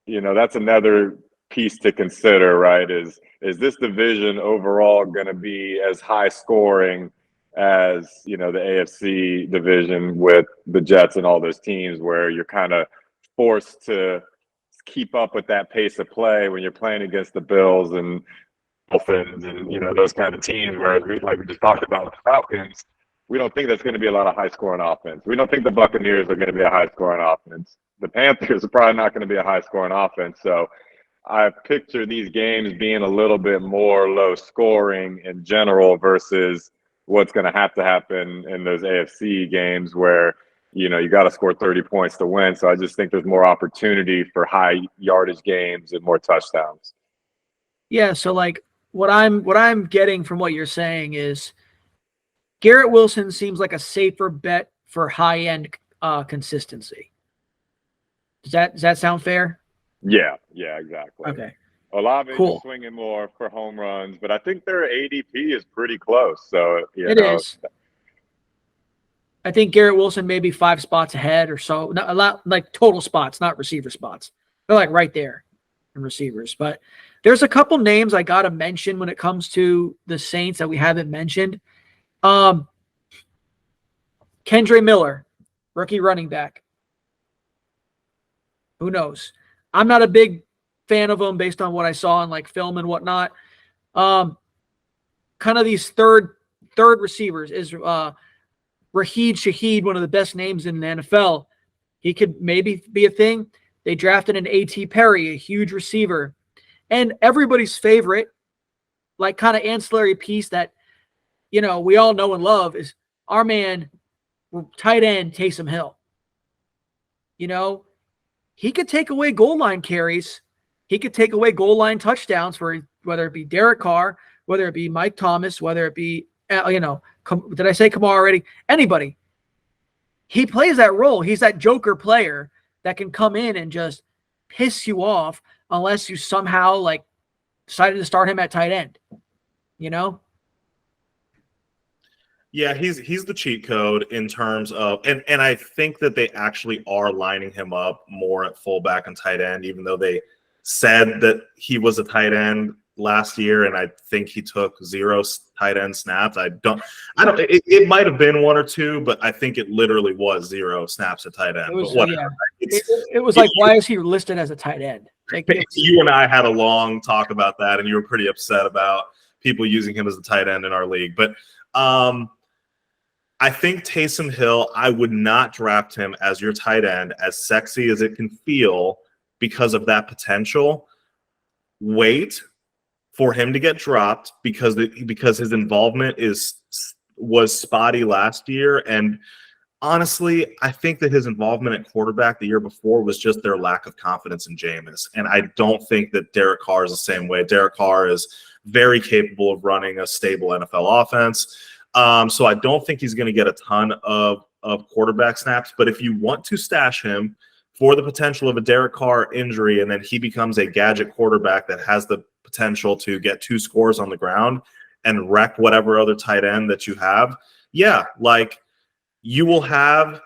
that's another piece to consider, right? Is this division overall going to be as high scoring as, the AFC division with the Jets and all those teams where you're kind of forced to keep up with that pace of play when you're playing against the Bills and Dolphins and those kind of teams, whereas like we just talked about with the Falcons, we don't think that's going to be a lot of high scoring offense. We don't think the Buccaneers are going to be a high scoring offense. The Panthers are probably not going to be a high scoring offense. So I picture these games being a little bit more low scoring in general versus what's going to happen in those AFC games where you got to score 30 points to win. So I just think there's more opportunity for high yardage games and more touchdowns. Yeah, so like what I'm getting from what you're saying is Garrett Wilson seems like a safer bet for high-end consistency. Does that sound fair? Yeah, exactly. Okay. Olave cool. is swinging more for home runs, but I think their ADP is pretty close. So it is. I think Garrett Wilson may be 5 spots ahead or so. Not a lot, like total spots, not receiver spots. They're like right there in receivers. But there's a couple names I got to mention when it comes to the Saints that we haven't mentioned. Kendre Miller, rookie running back. Who knows? I'm not a big fan of him based on what I saw in like film and whatnot. Kind of these third receivers is Raheed Shaheed, one of the best names in the NFL. He could maybe be a thing. They drafted an A.T. Perry, a huge receiver. And everybody's favorite, like kind of ancillary piece that, you know, we all know and love is our man, tight end Taysom Hill. You know, he could take away goal line carries. He could take away goal line touchdowns for whether it be Derek Carr, whether it be Mike Thomas, whether it be, did I say Kamara already? Anybody. He plays that role. He's that joker player that can come in and just piss you off unless you somehow like decided to start him at tight end. You know? Yeah, he's the cheat code in terms of, and I think that they actually are lining him up more at fullback and tight end, even though they said that he was a tight end last year, and I think he took 0 tight end snaps. It might have been 1 or 2, but I think it literally was 0 snaps at tight end. It was, but whatever. Yeah. It was like, why is he listed as a tight end? Like, you and I had a long talk about that, and you were pretty upset about people using him as a tight end in our league. But I think Taysom Hill, I would not draft him as your tight end, as sexy as it can feel, because of that potential. Wait for him to get dropped because his involvement was spotty last year. And honestly, I think that his involvement at quarterback the year before was just their lack of confidence in Jameis. And I don't think that Derek Carr is the same way. Derek Carr is very capable of running a stable NFL offense. So I don't think he's going to get a ton of quarterback snaps. But if you want to stash him for the potential of a Derek Carr injury, and then he becomes a gadget quarterback that has the potential to get 2 scores on the ground and wreck whatever other tight end that you have, yeah, like you will have,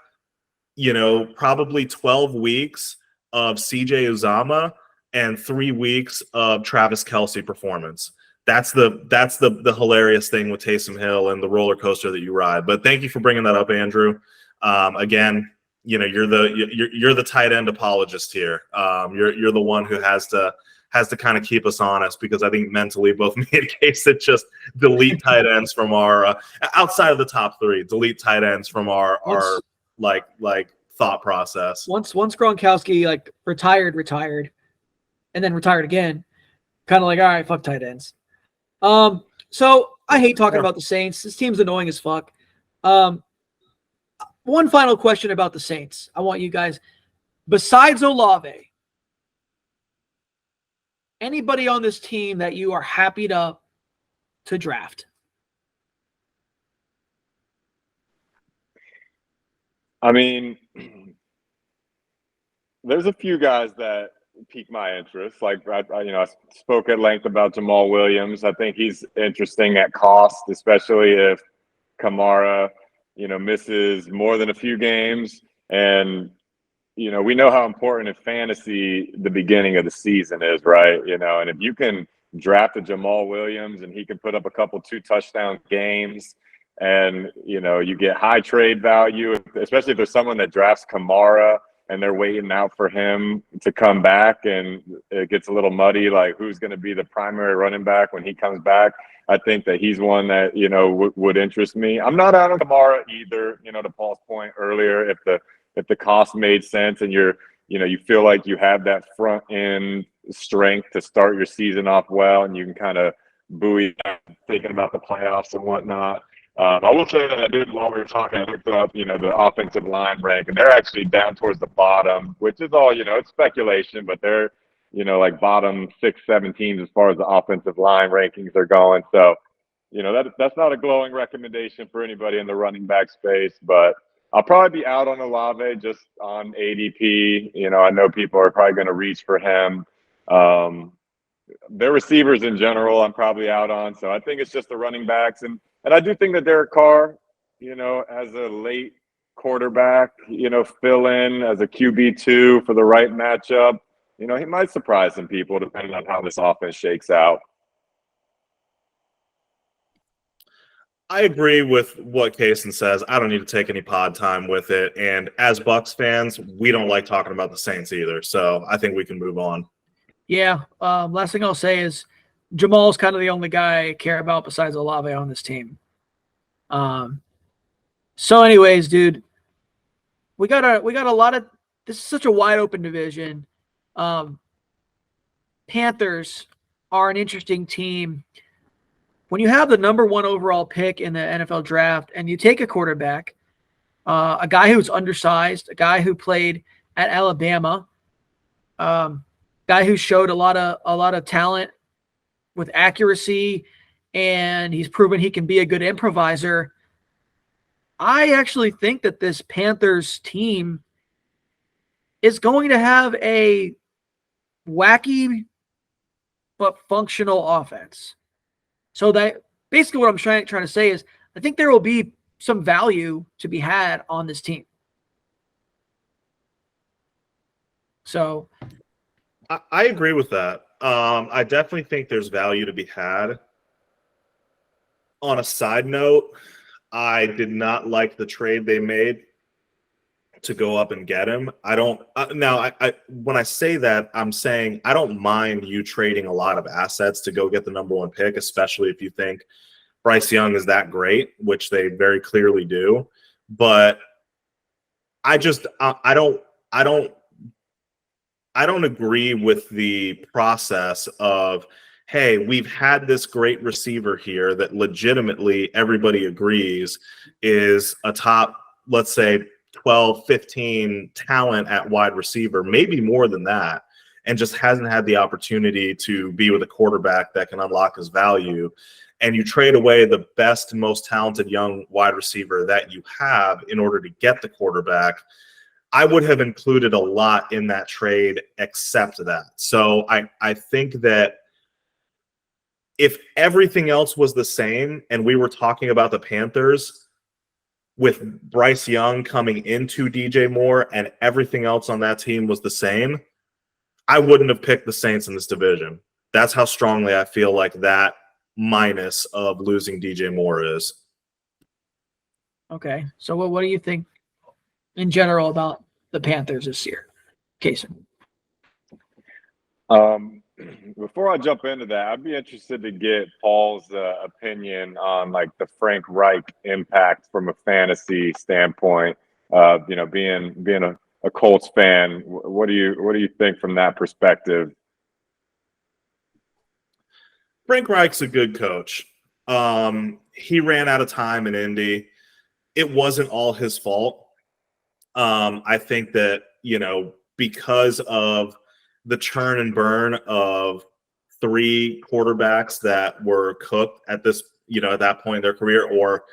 probably 12 weeks of CJ Uzama and 3 weeks of Travis Kelce performance. That's the hilarious thing with Taysom Hill and the roller coaster that you ride. But thank you for bringing that up, Andrew. Again, you're the tight end apologist here. You're the one who has to kind of keep us honest, because I think mentally both me and Cason just delete tight ends from our outside of the top 3, delete tight ends from our like thought process. Once Gronkowski like retired, and then retired again, kind of like, all right, fuck tight ends. So I hate talking about the Saints. This team's annoying as fuck. One final question about the Saints. I want you guys, besides Olave, anybody on this team that you are happy to draft? I mean, there's a few guys that pique my interest. Like I spoke at length about Jamal Williams. I think he's interesting at cost, especially if Kamara, misses more than a few games. And we know how important in fantasy the beginning of the season is, right? And if you can draft a Jamal Williams and he can put up a couple 2-touchdown games, and you get high trade value, especially if there's someone that drafts Kamara and they're waiting out for him to come back, and it gets a little muddy, like who's going to be the primary running back when he comes back. I think that he's one that, would interest me. I'm not out on Kamara either, to Paul's point earlier. If the cost made sense and you feel like you have that front end strength to start your season off well, and you can kind of buoy thinking about the playoffs and whatnot. I will say that I did, while we were talking, I looked up, the offensive line rank, and they're actually down towards the bottom, which is all, it's speculation, but they're, like bottom 6, 7 teams as far as the offensive line rankings are going. So, that's not a glowing recommendation for anybody in the running back space, but I'll probably be out on Olave just on ADP. I know people are probably going to reach for him. Their receivers in general, I'm probably out on. So I think it's just the running backs. And I do think that Derek Carr, as a late quarterback, fill in as a QB2 for the right matchup, he might surprise some people depending on how this offense shakes out. I agree with what Cason says. I don't need to take any pod time with it. And as Bucks fans, we don't like talking about the Saints either. So I think we can move on. Yeah. Last thing I'll say is Jamal's kind of the only guy I care about besides Olave on this team. So anyways, dude, we got a lot of – this is such a wide open division. Panthers are an interesting team. When you have the number 1 overall pick in the NFL draft and you take a quarterback, a guy who's undersized, a guy who played at Alabama, guy who showed a lot of talent with accuracy, and he's proven he can be a good improviser. I actually think that this Panthers team is going to have a wacky but functional offense. So that basically what I'm trying to say is I think there will be some value to be had on this team. So I agree with that. I definitely think there's value to be had. On a side note, I did not like the trade they made to go up and get him. I don't now. When I say that, I'm saying I don't mind you trading a lot of assets to go get the number 1 pick, especially if you think Bryce Young is that great, which they very clearly do. But I don't agree with the process of, hey, we've had this great receiver here that legitimately everybody agrees is a top, let's say, 12, 15 talent at wide receiver, maybe more than that, and just hasn't had the opportunity to be with a quarterback that can unlock his value. And you trade away the best, most talented young wide receiver that you have in order to get the quarterback. I would have included a lot in that trade except that. So I think that if everything else was the same and we were talking about the Panthers with Bryce Young coming into DJ Moore and everything else on that team was the same, I wouldn't have picked the Saints in this division. That's how strongly I feel like that minus of losing DJ Moore is. okay. So what do you think in general about the Panthers this year, Cason? Before I jump into that, I'd be interested to get Paul's opinion on like the Frank Reich impact from a fantasy standpoint. Being a Colts fan, what do you think from that perspective? Frank Reich's a good coach. He ran out of time in Indy. It wasn't all his fault. I think that, because of the churn and burn of 3 quarterbacks that were cooked at this, at that point in their career, or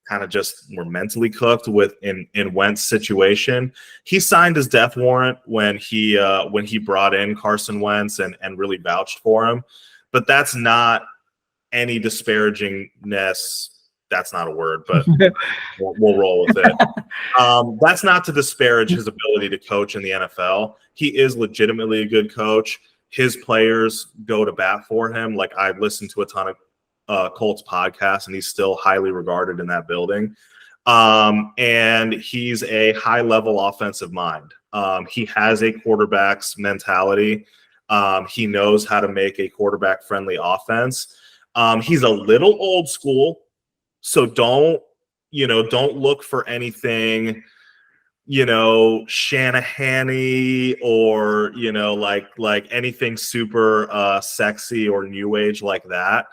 kind of just were mentally cooked in Wentz's situation. He signed his death warrant when he brought in Carson Wentz and really vouched for him. But that's not any disparagingness. That's not a word, but we'll roll with it. That's not to disparage his ability to coach in the NFL. He is legitimately a good coach. His players go to bat for him. Like, I've listened to a ton of Colts podcasts, and he's still highly regarded in that building. And he's a high-level offensive mind. He has a quarterback's mentality. He knows how to make a quarterback-friendly offense. He's a little old school. So don't look for anything, Shanahan-y or, like anything super sexy or new age like that.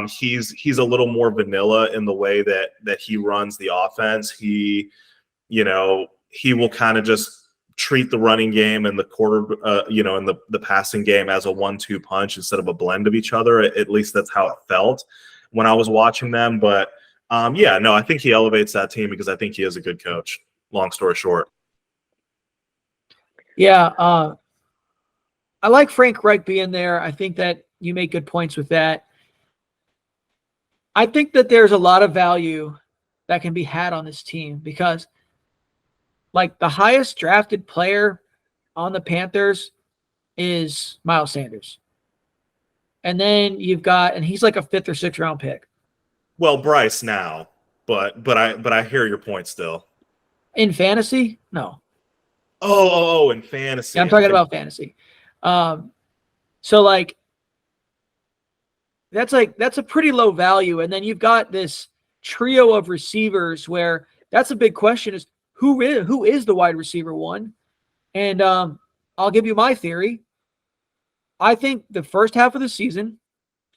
He's a little more vanilla in the way that he runs the offense. He will kind of just treat the running game and the and the passing game as a 1-2 punch instead of a blend of each other. At least that's how it felt when I was watching them. But I think he elevates that team because I think he is a good coach. Long story short. Yeah. I like Frank Reich being there. I think that you make good points with that. I think that there's a lot of value that can be had on this team because like the highest drafted player on the Panthers is Miles Sanders. And then you've got, and he's like a 5th or 6th round pick. Well, Bryce now, but I hear your point still. In fantasy? No. In fantasy. Yeah, I'm talking about fantasy. So like that's a pretty low value. And then you've got this trio of receivers where that's a big question is who is the wide receiver one? And I'll give you my theory. I think the first half of the season,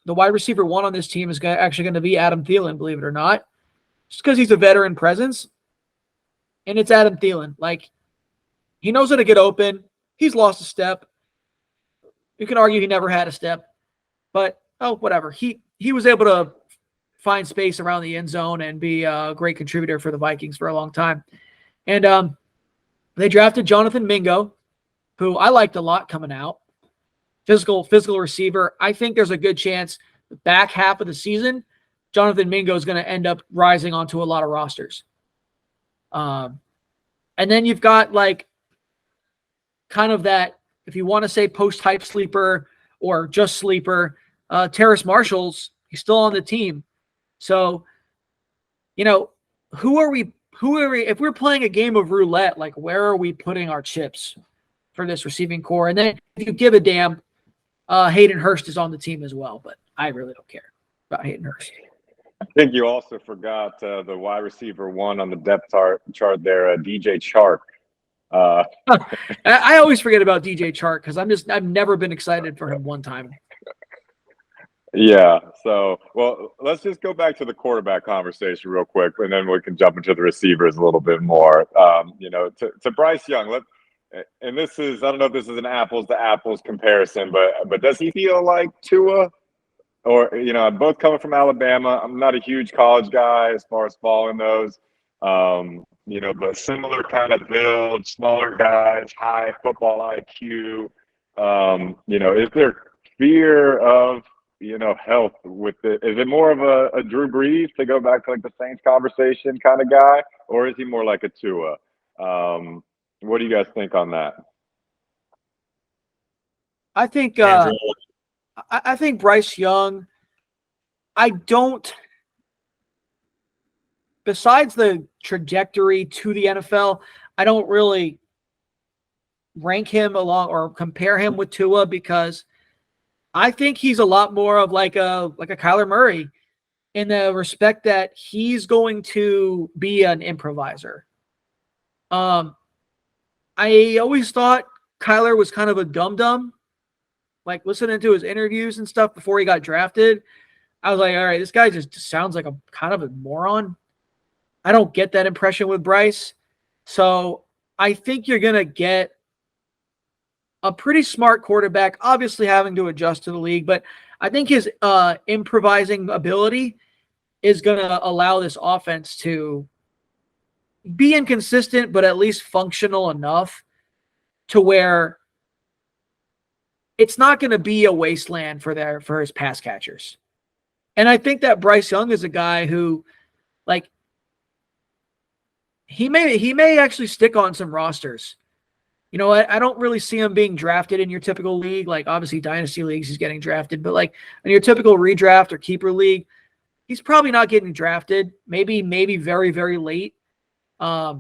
the wide receiver one on this team is actually going to be Adam Thielen, believe it or not, just because he's a veteran presence. And it's Adam Thielen. Like, he knows how to get open. He's lost a step. You can argue he never had a step, but whatever. He was able to find space around the end zone and be a great contributor for the Vikings for a long time. And they drafted Jonathan Mingo, who I liked a lot coming out. Physical receiver. I think there's a good chance the back half of the season, Jonathan Mingo is going to end up rising onto a lot of rosters. And then you've got like kind of that, if you want to say post-hype sleeper or just sleeper, Terrace Marshall's, he's still on the team. So, who are we, if we're playing a game of roulette, like where are we putting our chips for this receiving core? And then if you give a damn, Hayden Hurst is on the team as well, but I really don't care about Hayden Hurst. I think you also forgot the wide receiver one on the depth chart there, DJ Chark. I always forget about DJ Chark because I've never been excited for him one time. Yeah. So, well, let's just go back to the quarterback conversation real quick, and then we can jump into the receivers a little bit more. To Bryce Young, and this is, I don't know if this is an apples to apples comparison, but does he feel like Tua? Or, both coming from Alabama. I'm not a huge college guy as far as following those, but similar kind of build, smaller guys, high football IQ. Is there fear of, health with it? Is it more of a Drew Brees, to go back to like the Saints conversation kind of guy, or is he more like a Tua? What do you guys think on that? I think I think Bryce Young, besides the trajectory to the NFL, I don't really rank him along or compare him with Tua because I think he's a lot more of like a Kyler Murray in the respect that he's going to be an improviser. I always thought Kyler was kind of a dum-dum. Like listening to his interviews and stuff before he got drafted, I was like, all right, this guy just sounds like a kind of a moron. I don't get that impression with Bryce. So I think you're going to get a pretty smart quarterback, obviously having to adjust to the league, but I think his improvising ability is going to allow this offense to be inconsistent, but at least functional enough to where it's not going to be a wasteland for his pass catchers. And I think that Bryce Young is a guy who, like, he may actually stick on some rosters. I don't really see him being drafted in your typical league. Like, obviously, dynasty leagues, he's getting drafted. But, like, in your typical redraft or keeper league, he's probably not getting drafted. Maybe very, very late. Let's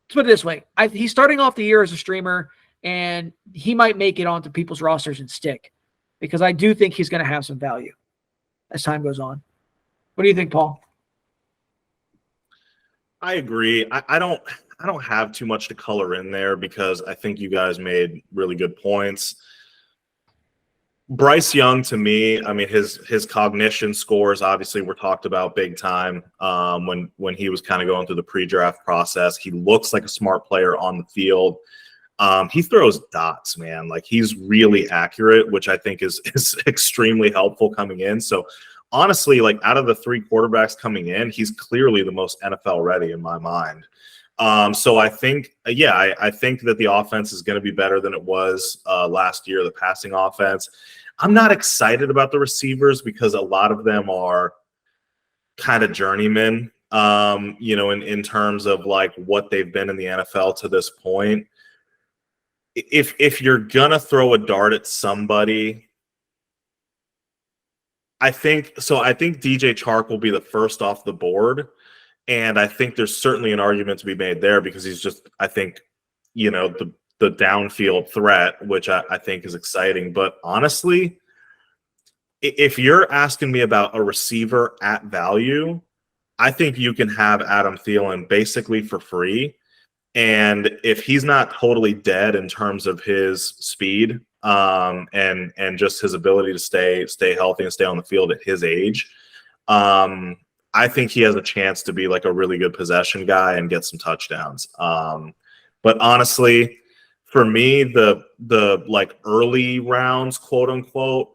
put it this way. He's starting off the year as a streamer, and he might make it onto people's rosters and stick because I do think he's going to have some value as time goes on. What do you think, Paul? I agree. I don't have too much to color in there because I think you guys made really good points. Bryce Young, to me, I mean, his cognition scores obviously were talked about big time when he was kind of going through the pre-draft process. He looks like a smart player on the field. He throws dots, man. Like, he's really accurate, which I think is extremely helpful coming in. So honestly, like, out of the 3 quarterbacks coming in, he's clearly the most NFL ready in my mind. So I think, I think that the offense is going to be better than it was last year, the passing offense. I'm not excited about the receivers because a lot of them are kind of journeymen. in terms of like what they've been in the NFL to this point. If you're gonna throw a dart at somebody, I think DJ Chark will be the first off the board. And I think there's certainly an argument to be made there because he's just, I think, the downfield threat, which I think is exciting. But honestly, if you're asking me about a receiver at value, I think you can have Adam Thielen basically for free. And if he's not totally dead in terms of his speed and just his ability to stay healthy and stay on the field at his age, I think he has a chance to be like a really good possession guy and get some touchdowns. But honestly, for me, the like early rounds, quote unquote,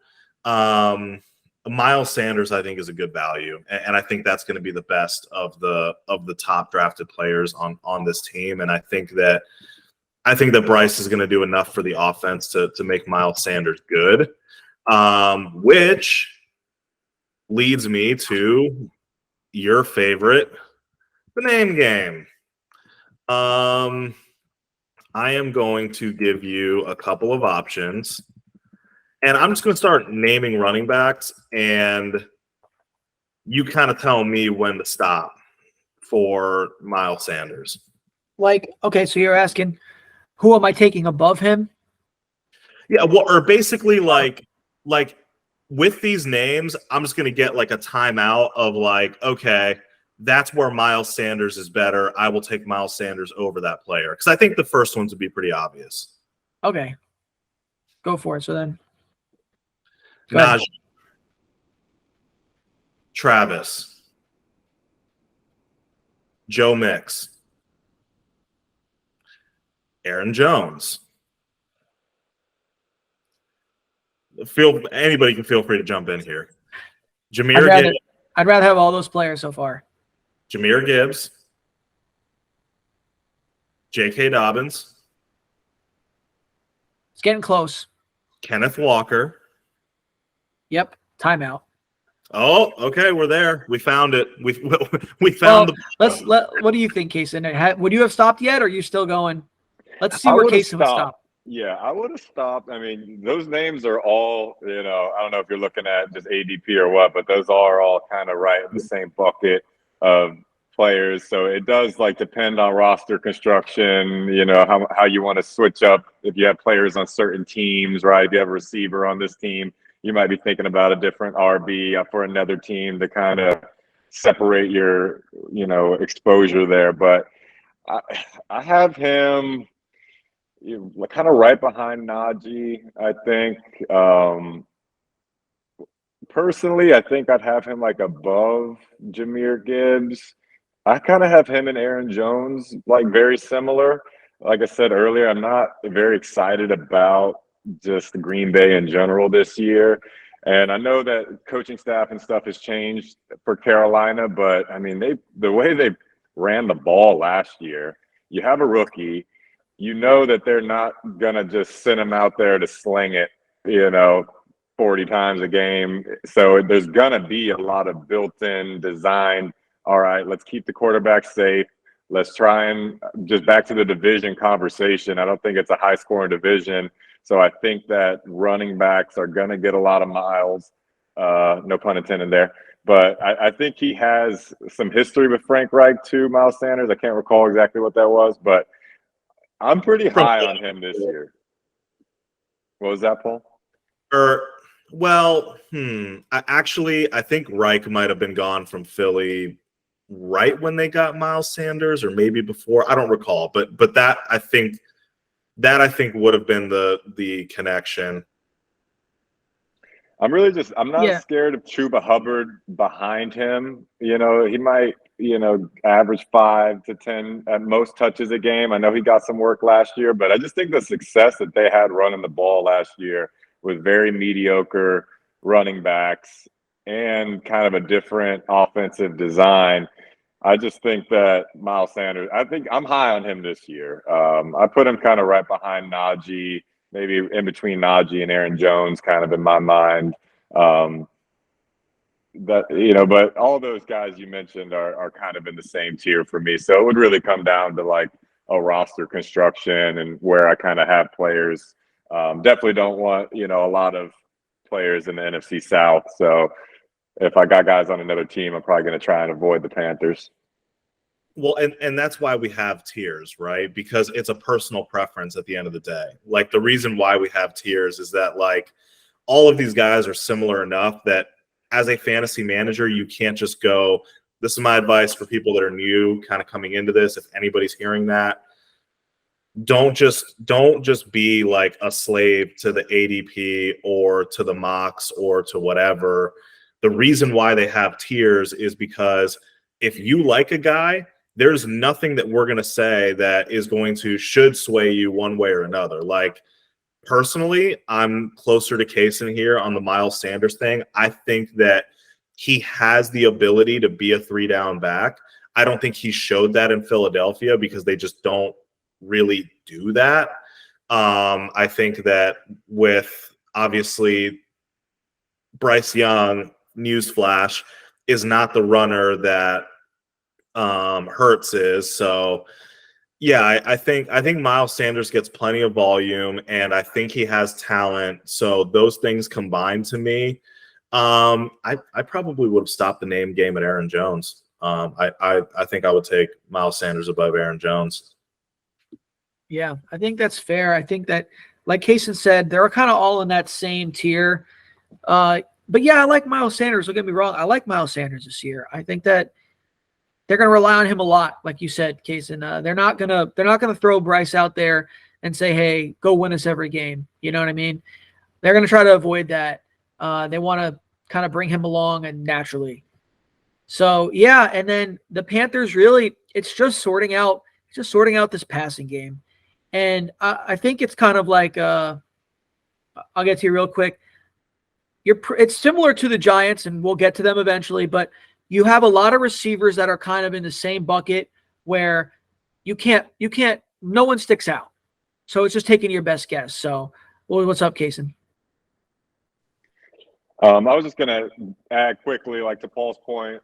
Miles Sanders, I think, is a good value, and I think that's going to be the best of the top drafted players on this team. And I think that Bryce is going to do enough for the offense to make Miles Sanders good, which leads me to your favorite, the name game. I am going to give you a couple of options. And I'm just going to start naming running backs, and you kind of tell me when to stop for Miles Sanders. Like, okay, so you're asking, who am I taking above him? Yeah, well, or basically like with these names, I'm just going to get like a timeout of like, okay, that's where Miles Sanders is better. I will take Miles Sanders over that player because I think the first ones would be pretty obvious. Okay, go for it. So then. Najee, Travis, Joe Mix, Aaron Jones. Anybody can feel free to jump in here. I'd rather have all those players so far. Jahmyr Gibbs, J.K. Dobbins. It's getting close. Kenneth Walker. Yep. Timeout. Oh, okay. We're there. We found it. We found what do you think, Cason? Would you have stopped yet, or are you still going? Let's see where Cason would stop. Yeah, I would have stopped. I mean, those names are all, I don't know if you're looking at just ADP or what, but those are all kind of right in the same bucket of players. So it does like depend on roster construction, how you want to switch up. If you have players on certain teams, right? If you have a receiver on this team, you might be thinking about a different RB for another team to kind of separate your, exposure there. But I have him kind of right behind Najee, I think. Personally, I think I'd have him like above Jahmyr Gibbs. I kind of have him and Aaron Jones like very similar. Like I said earlier, I'm not very excited about just Green Bay in general this year. And I know that coaching staff and stuff has changed for Carolina, but I mean, the way they ran the ball last year, you have a rookie, that they're not going to just send him out there to sling it, 40 times a game. So there's going to be a lot of built-in design. All right, let's keep the quarterback safe. Let's try and just back to the division conversation. I don't think it's a high-scoring division. So I think that running backs are going to get a lot of miles. No pun intended there. But I think he has some history with Frank Reich too, Miles Sanders. I can't recall exactly what that was, but I'm pretty high on him this year. What was that, Paul? I think Reich might have been gone from Philly right when they got Miles Sanders, or maybe before. I don't recall, but that I think would have been the connection. I'm not scared of Chuba Hubbard behind him. He might, average 5 to 10 at most touches a game. I know he got some work last year, but I just think the success that they had running the ball last year with very mediocre running backs and kind of a different offensive design. I just think that Miles Sanders, I think I'm high on him this year. I put him kind of right behind Najee, maybe in between Najee and Aaron Jones, kind of in my mind. but all those guys you mentioned are kind of in the same tier for me. So it would really come down to like a roster construction and where I kind of have players. Definitely don't want, a lot of players in the NFC South. So if I got guys on another team, I'm probably going to try and avoid the Panthers. Well, and that's why we have tiers, right? Because it's a personal preference at the end of the day. Like, the reason why we have tiers is that, like, all of these guys are similar enough that as a fantasy manager, you can't just go, this is my advice for people that are new kind of coming into this. If anybody's hearing that, don't just be like a slave to the ADP or to the mocks or to whatever. The reason why they have tiers is because if you like a guy, there's nothing that we're going to say that is should sway you one way or another. Like, personally, I'm closer to Cason here on the Miles Sanders thing. I think that he has the ability to be a 3-down back. I don't think he showed that in Philadelphia because they just don't really do that. I think that with, obviously, Bryce Young, newsflash, is not the runner that Hurts is. So yeah, I think Miles Sanders gets plenty of volume, and I think he has talent. So those things combined, to me, I probably would have stopped the name game at Aaron Jones. I think I would take Miles Sanders above Aaron Jones. Yeah, I think that's fair. I think that, like Cason said, they're kind of all in that same tier. But yeah, I like Miles Sanders. Don't get me wrong. I like Miles Sanders this year. I think that they're going to rely on him a lot, like you said, Cason. They're not gonna throw Bryce out there and say, "Hey, go win us every game." You know what I mean? They're going to try to avoid that. They want to kind of bring him along and naturally. So yeah, and then the Panthers, really, it's just sorting out this passing game. And I think it's kind of like I'll get to you real quick. It's similar to the Giants, and we'll get to them eventually, but you have a lot of receivers that are kind of in the same bucket where no one sticks out. So it's just taking your best guess. So what's up, Cason? I was just going to add quickly, like to Paul's point,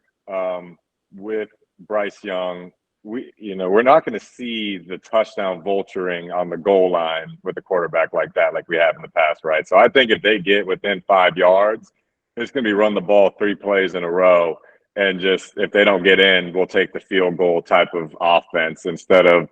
with Bryce Young, we're not going to see the touchdown vulturing on the goal line with a quarterback like that, like we have in the past, right? So I think if they get within 5 yards, it's going to be run the ball 3 plays in a row. And just, if they don't get in, we'll take the field goal type of offense instead of,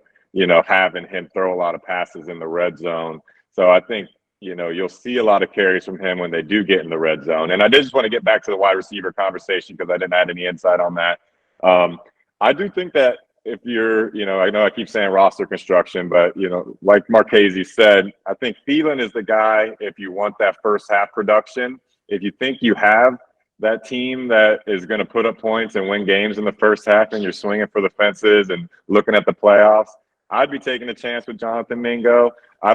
having him throw a lot of passes in the red zone. So I think, you'll see a lot of carries from him when they do get in the red zone. And I did just want to get back to the wide receiver conversation because I didn't add any insight on that. I do think that if you're, I know I keep saying roster construction, but, like Marchese said, I think Thielen is the guy if you want that first half production. If you think you have that team that is going to put up points and win games in the first half and you're swinging for the fences and looking at the playoffs, I'd be taking a chance with Jonathan Mingo. I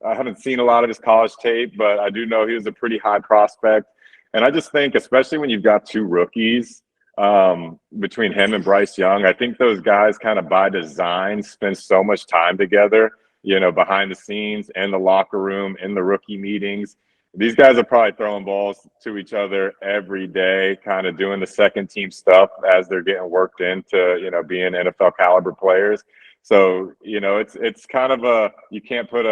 haven't seen a lot of his college tape, but I do know he was a pretty high prospect. And I just think, especially when you've got 2 rookies between him and Bryce Young, I think those guys kind of by design spend so much time together, behind the scenes, in the locker room, in the rookie meetings. These guys are probably throwing balls to each other every day, kind of doing the second team stuff as they're getting worked into, being NFL caliber players. So, it's kind of you can't put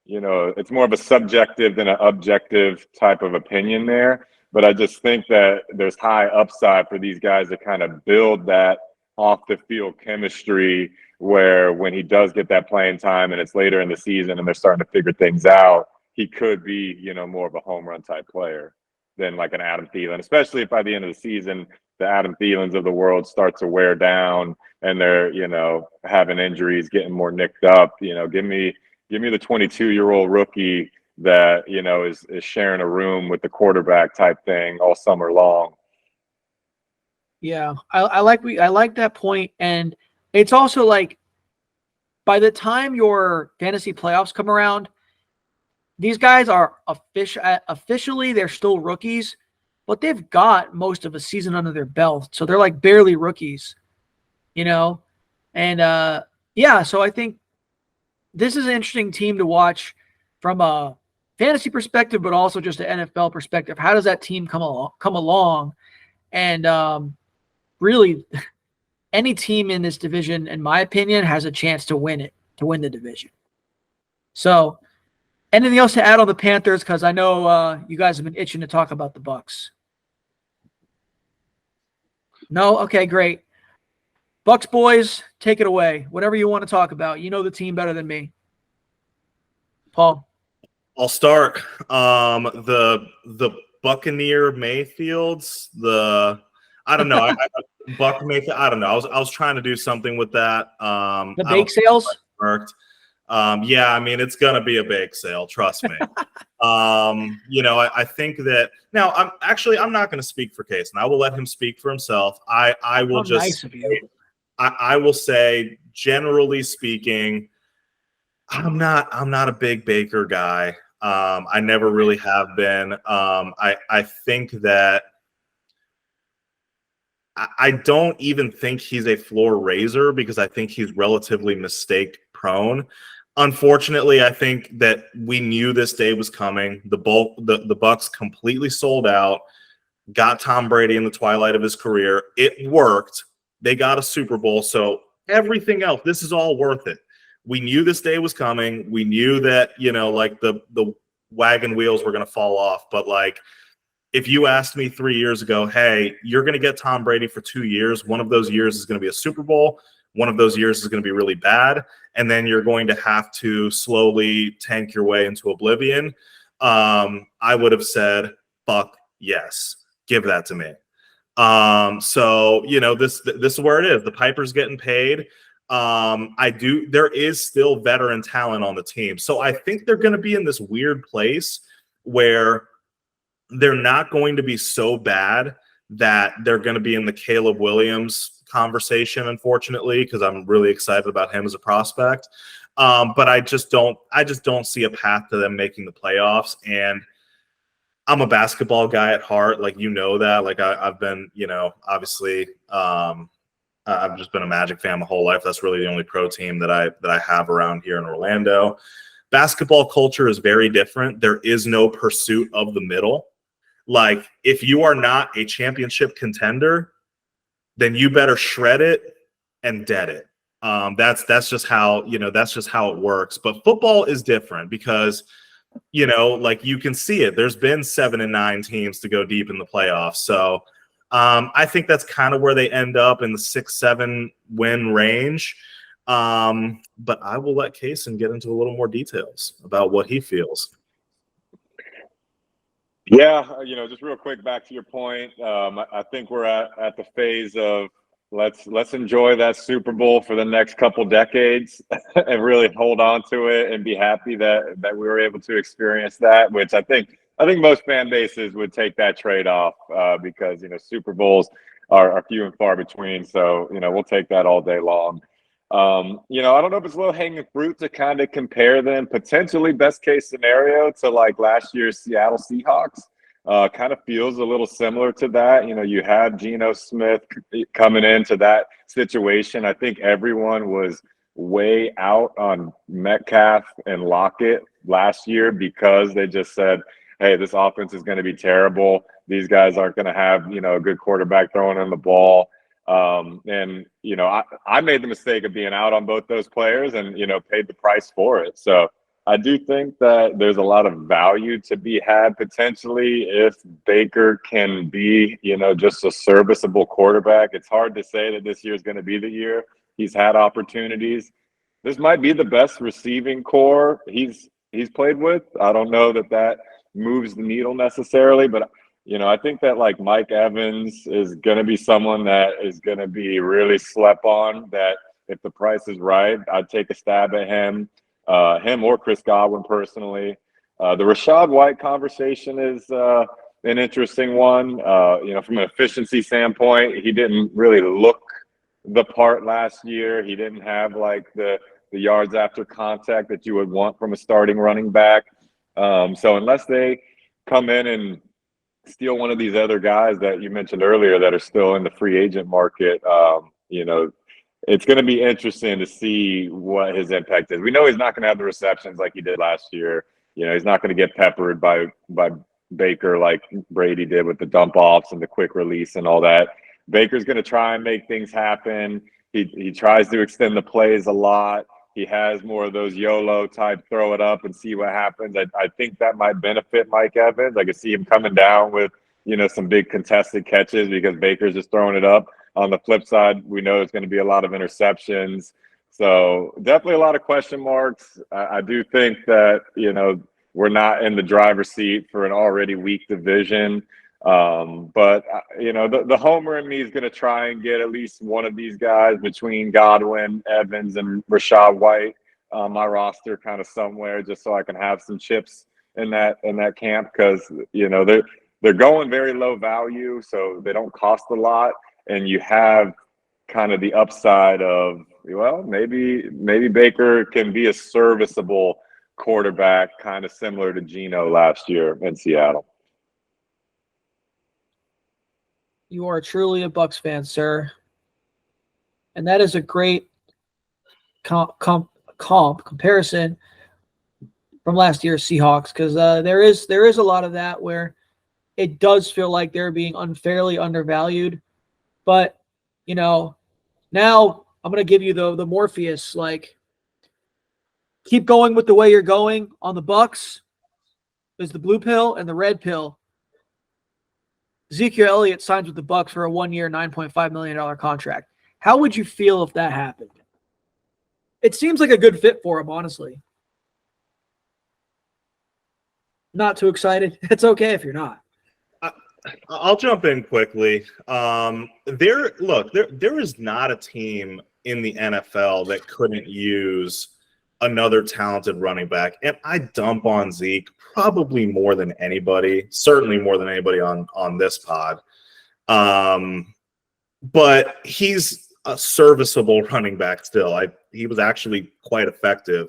it's more of a subjective than an objective type of opinion there. But I just think that there's high upside for these guys to kind of build that off the field chemistry where when he does get that playing time and it's later in the season and they're starting to figure things out, he could be, more of a home run type player than like an Adam Thielen, especially if by the end of the season, the Adam Thielens of the world start to wear down and they're, having injuries, getting more nicked up. Give me the 22-year-old rookie that, is sharing a room with the quarterback type thing all summer long. Yeah, I like that point. And it's also like, by the time your fantasy playoffs come around, these guys are officially, they're still rookies, but they've got most of a season under their belt. So they're like barely rookies, And so I think this is an interesting team to watch from a fantasy perspective, but also just an NFL perspective. How does that team come along? And really, any team in this division, in my opinion, has a chance to win the division. So, anything else to add on the Panthers? Because I know you guys have been itching to talk about the Bucks. No? Okay, great. Bucks boys, take it away. Whatever you want to talk about. You know the team better than me. Paul. I'll start. The Buccaneer Mayfields. I don't know. Buck Mayfield. I don't know. I was trying to do something with that. The bake sales worked. Yeah, I mean it's gonna be a bake sale. Trust me. I think that now I'm not going to speak for Cason. I will let him speak for himself. I will just nice of you. I will say, generally speaking, I'm not a big Baker guy. I never really have been. I think that I don't even think he's a floor raiser because I think he's relatively mistake prone. Unfortunately, I think that we knew this day was coming. The Bucks completely sold out, got Tom Brady in the twilight of his career. It worked. They got a Super Bowl. So everything else, this is all worth it. We knew this day was coming. We knew that, the wagon wheels were going to fall off. But if you asked me 3 years ago, hey, you're going to get Tom Brady for 2 years. One of those years is going to be a Super Bowl. One of those years is going to be really bad. And then you're going to have to slowly tank your way into oblivion. I would have said, fuck yes, give that to me. This is where it is. The Piper's getting paid. There is still veteran talent on the team. So I think they're going to be in this weird place where they're not going to be so bad that they're going to be in the Caleb Williams conversation, unfortunately, because I'm really excited about him as a prospect. But I just don't see a path to them making the playoffs. And I'm a basketball guy at heart, that. I've been, obviously, I've just been a Magic fan my whole life. That's really the only pro team that I have around here in Orlando. Basketball culture is very different. There is no pursuit of the middle. If you are not a championship contender, then you better shred it and dead it. That's just how it works. But football is different because, you can see it. There's been 7 and 9 teams to go deep in the playoffs. So I think that's kind of where they end up in the 6-7 win range. But I will let Cason get into a little more details about what he feels. Yeah, just real quick, back to your point. I think we're at the phase of let's enjoy that Super Bowl for the next couple decades and really hold on to it and be happy that we were able to experience that. Which I think most fan bases would take that trade off because Super Bowls are few and far between. So we'll take that all day long. I don't know if it's low hanging fruit to kind of compare them potentially best case scenario to last year's Seattle Seahawks. Kind of feels a little similar to that. You had Geno Smith coming into that situation. I think everyone was way out on Metcalf and Lockett last year because they just said, hey, this offense is going to be terrible. These guys aren't going to have, a good quarterback throwing in the ball. I made the mistake of being out on both those players and, paid the price for it. So I do think that there's a lot of value to be had potentially if Baker can be, just a serviceable quarterback. It's hard to say that this year is going to be the year. He's had opportunities. This might be the best receiving core he's played with. I don't know that moves the needle necessarily, but I think that Mike Evans is going to be someone that is going to be really slept on, that if the price is right, I'd take a stab at him or Chris Godwin personally. The Rachaad White conversation is an interesting one. From an efficiency standpoint, he didn't really look the part last year. He didn't have the yards after contact that you would want from a starting running back. So unless they come in and steal one of these other guys that you mentioned earlier that are still in the free agent market, it's going to be interesting to see what his impact is. We know he's not going to have the receptions like he did last year. He's not going to get peppered by Baker like Brady did with the dump offs and the quick release and all that. Baker's going to try and make things happen. He tries to extend the plays a lot. He has more of those YOLO type throw it up and see what happens. I think that might benefit Mike Evans. I could see him coming down with, some big contested catches because Baker's just throwing it up. On the flip side, we know there's going to be a lot of interceptions. So definitely a lot of question marks. I do think that, we're not in the driver's seat for an already weak division. But the homer in me is going to try and get at least one of these guys between Godwin, Evans, and Rashad White on my roster kind of somewhere, just so I can have some chips in that camp, because they're going very low value, so they don't cost a lot, and you have kind of the upside of, well, maybe Baker can be a serviceable quarterback, kind of similar to Geno last year in Seattle. You are truly a Bucs fan, sir. And that is a great comparison from last year's Seahawks, because there is a lot of that where it does feel like they're being unfairly undervalued. But, now I'm going to give you the Morpheus, like, keep going with the way you're going on the Bucs. There's the blue pill and the red pill. Ezekiel Elliott signs with the Bucs for a 1-year, $9.5 million contract. How would you feel if that happened? It seems like a good fit for him, honestly. Not too excited? It's okay if you're not. I'll jump in quickly. There is not a team in the NFL that couldn't use another talented running back. And I dump on Zeke probably more than anybody, certainly more than anybody on this pod. But he's a serviceable running back still. He was actually quite effective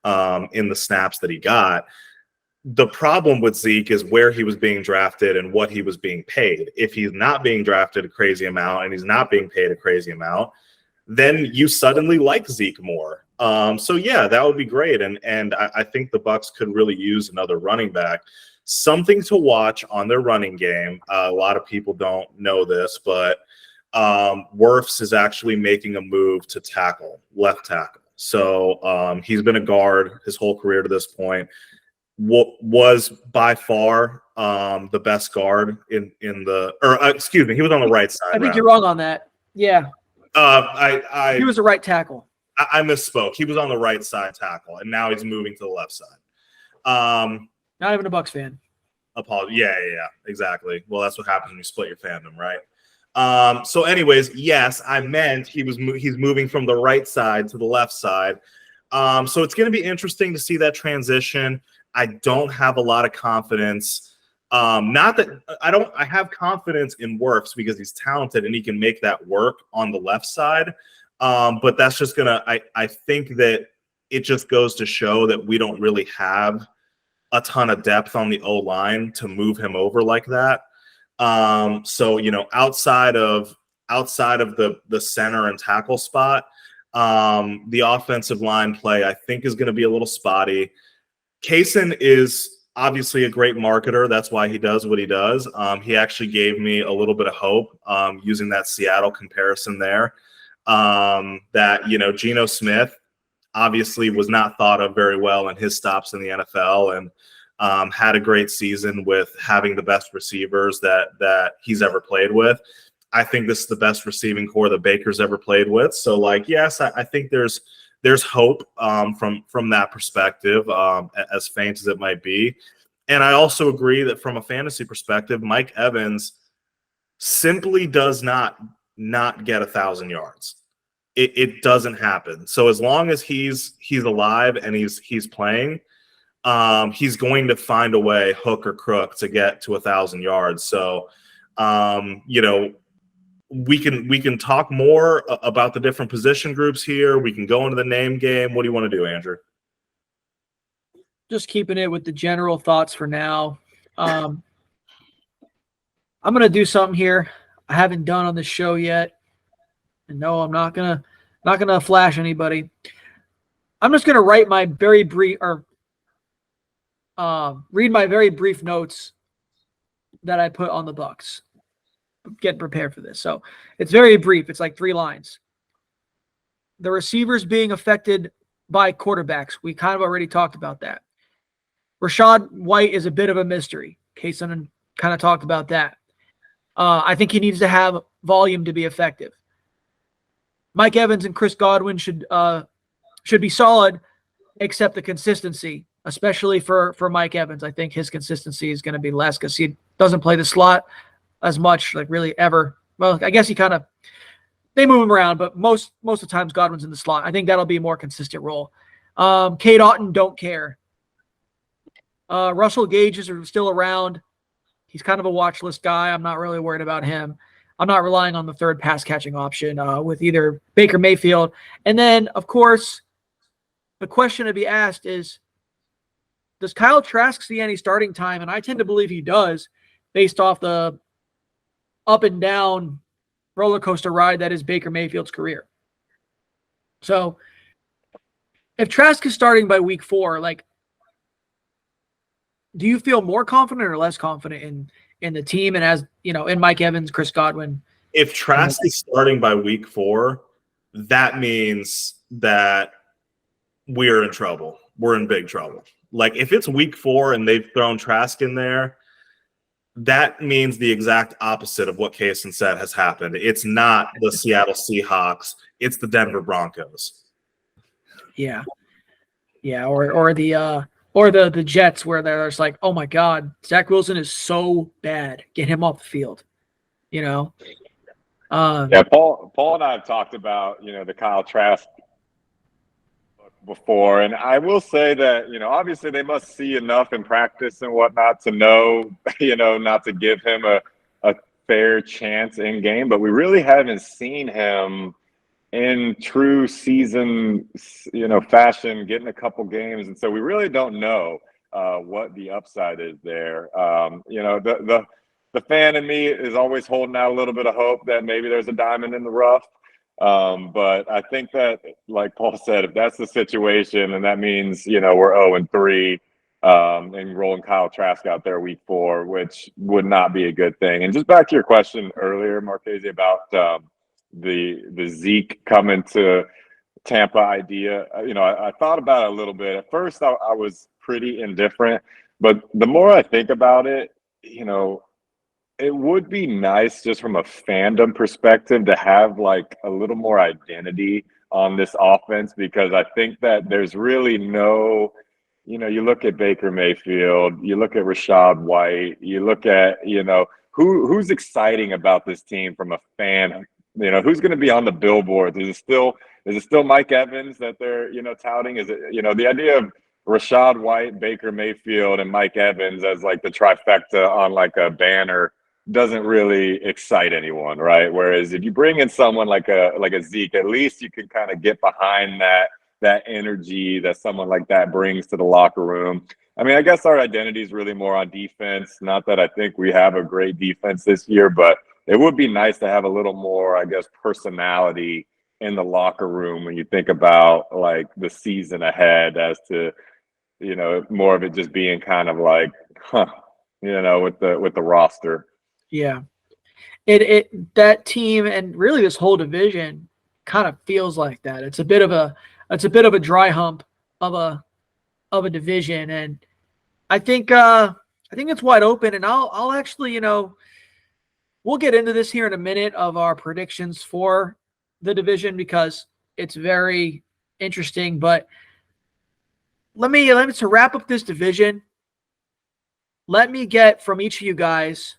in the snaps that he got. The problem with Zeke is where he was being drafted and what he was being paid. If he's not being drafted a crazy amount and he's not being paid a crazy amount, then you suddenly like Zeke more. So yeah, that would be great. And I think the Bucs could really use another running back. Something to watch on their running game. A lot of people don't know this, but Wirfs is actually making a move to left tackle. So he's been a guard his whole career to this point. Was by far the best guard in the, or excuse me, he was on the right side. I think you're wrong on that. Yeah. He was a right tackle. I misspoke. He was on the right side tackle, and now he's moving to the left side. Not even a Bucs fan. Apologies. Yeah, exactly. Well, that's what happens when you split your fandom, right? So anyways, yes, I meant he's moving from the right side to the left side. So it's going to be interesting to see that transition. I don't have a lot of confidence. Not that I have confidence in Wirfs because he's talented and he can make that work on the left side. But that's just I think that it just goes to show that we don't really have a ton of depth on the O-line to move him over like that. So, outside of the center and tackle spot, the offensive line play, I think, is going to be a little spotty. Cason is obviously a great marketer. That's why he does what he does. He actually gave me a little bit of hope using that Seattle comparison there. That, Geno Smith obviously was not thought of very well in his stops in the NFL, and had a great season with having the best receivers that he's ever played with. I think this is the best receiving core that Baker's ever played with. So, yes, I think there's hope from that perspective, as faint as it might be. And I also agree that from a fantasy perspective, Mike Evans simply does not get 1,000 yards. It doesn't happen. So as long as he's alive and he's playing, he's going to find a way, hook or crook, to get to 1,000 yards. So, we can talk more about the different position groups here. We can go into the name game. What do you want to do, Andrew? Just keeping it with the general thoughts for now. I'm going to do something here I haven't done on the show yet. And no, I'm not gonna flash anybody. I'm just gonna write my very brief read my very brief notes that I put on the Bucks. Get prepared for this. So it's very brief. It's like 3 lines. The receivers being affected by quarterbacks. We kind of already talked about that. Rachaad White is a bit of a mystery. Cason kind of talked about that. I think he needs to have volume to be effective. Mike Evans and Chris Godwin should be solid, except the consistency, especially for Mike Evans. I think his consistency is going to be less because he doesn't play the slot as much, like really ever. Well, I guess they move him around, but most of the times Godwin's in the slot. I think that'll be a more consistent role. Cade Otton, don't care. Russell Gage is still around. He's kind of a watch list guy. I'm not really worried about him. I'm not relying on the third pass catching option with either Baker Mayfield. And then, of course, the question to be asked is, does Kyle Trask see any starting time? And I tend to believe he does, based off the up and down roller coaster ride that is Baker Mayfield's career. So if Trask is starting by week 4, like, do you feel more confident or less confident in the team and, as you know, in Mike Evans, Chris Godwin? If Trask is starting by week 4, that means that we're in trouble. We're in big trouble. Like, if it's week 4 and they've thrown Trask in there, that means the exact opposite of what Cason said has happened. It's not the Seattle Seahawks. It's the Denver Broncos. Yeah. Yeah. Or the Jets, where they're just like, oh my God, Zach Wilson is so bad. Get him off the field. You know? Yeah, Paul and I have talked about, the Kyle Trask before, and I will say that, obviously they must see enough in practice and whatnot to know, not to give him a fair chance in game, but we really haven't seen him in true season, fashion, getting a couple games. And so we really don't know what the upside is there. The fan in me is always holding out a little bit of hope that maybe there's a diamond in the rough. But I think that, like Paul said, if that's the situation, and that means, we're 0-3 and rolling Kyle Trask out there week 4, which would not be a good thing. And just back to your question earlier, Marchese, about the Zeke coming to Tampa idea. I thought about it a little bit. At first, I was pretty indifferent, but the more I think about it, it would be nice just from a fandom perspective to have like a little more identity on this offense, because I think that there's really no, you look at Baker Mayfield, you look at Rachaad White, you look at, who's exciting about this team from a fan, who's going to be on the billboards? Is it still Mike Evans that they're, touting? Is it, the idea of Rachaad White, Baker Mayfield, and Mike Evans as like the trifecta on like a banner doesn't really excite anyone, right? Whereas if you bring in someone like a Zeke, at least you can kind of get behind that energy that someone like that brings to the locker room. I mean, I guess our identity is really more on defense. Not that I think we have a great defense this year, but it would be nice to have a little more, I guess, personality in the locker room when you think about like the season ahead, as to, more of it just being kind of like, with the roster. Yeah. That team and really this whole division kind of feels like that. It's a bit of a dry hump of a division, and I think it's wide open. And I'll actually, we'll get into this here in a minute of our predictions for the division, because it's very interesting. But let me to wrap up this division, let me get from each of you guys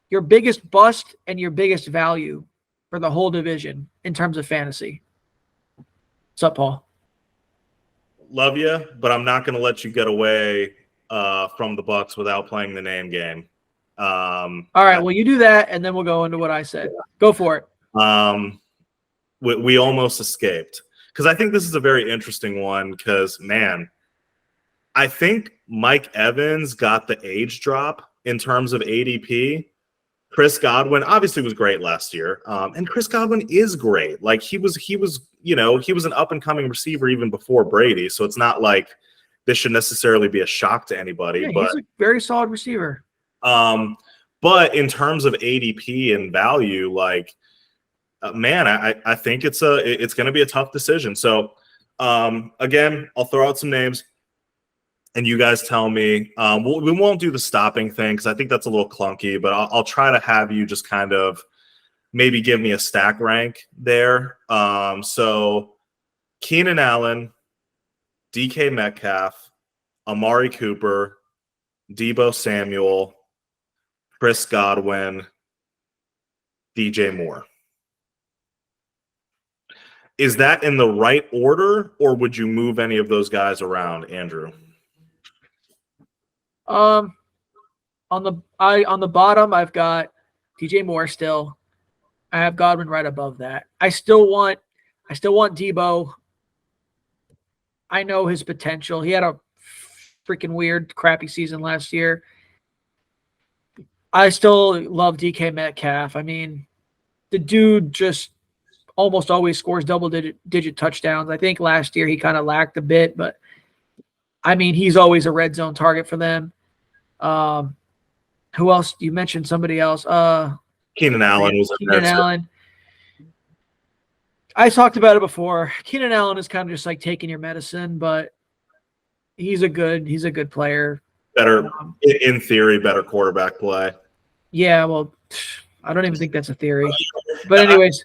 your biggest bust and your biggest value for the whole division in terms of fantasy. What's up, Paul? Love you, but I'm not going to let you get away from the Bucks without playing the name game. All right, well, you do that, and then we'll go into what I said. Go for it. We almost escaped, because I think this is a very interesting one, because, man, I think Mike Evans got the age drop in terms of ADP. Chris Godwin obviously was great last year, and Chris Godwin is great. Like he was an up and coming receiver even before Brady. So it's not like this should necessarily be a shock to anybody. Yeah, but he's a very solid receiver. But in terms of ADP and value, like, man, I think it's going to be a tough decision. So, again, I'll throw out some names, and you guys tell me. We won't do the stopping thing because I think that's a little clunky, but I'll try to have you just kind of maybe give me a stack rank there. So Keenan Allen, DK Metcalf, Amari Cooper, Deebo Samuel, Chris Godwin, DJ Moore. Is that in the right order, or would you move any of those guys around, Andrew? On the bottom, I've got DJ Moore still. I have Godwin right above that. I still want Deebo. I know his potential. He had a freaking weird, crappy season last year. I still love DK Metcalf. I mean, the dude just almost always scores double-digit touchdowns. I think last year he kind of lacked a bit, but I mean, he's always a red zone target for them. Who else? You mentioned somebody else. Keenan Allen was Keenan Allen. I talked about it before. Keenan Allen is kind of just like taking your medicine, but he's a good player. Better, in theory, better quarterback play. Yeah, well, I don't even think that's a theory. But anyways,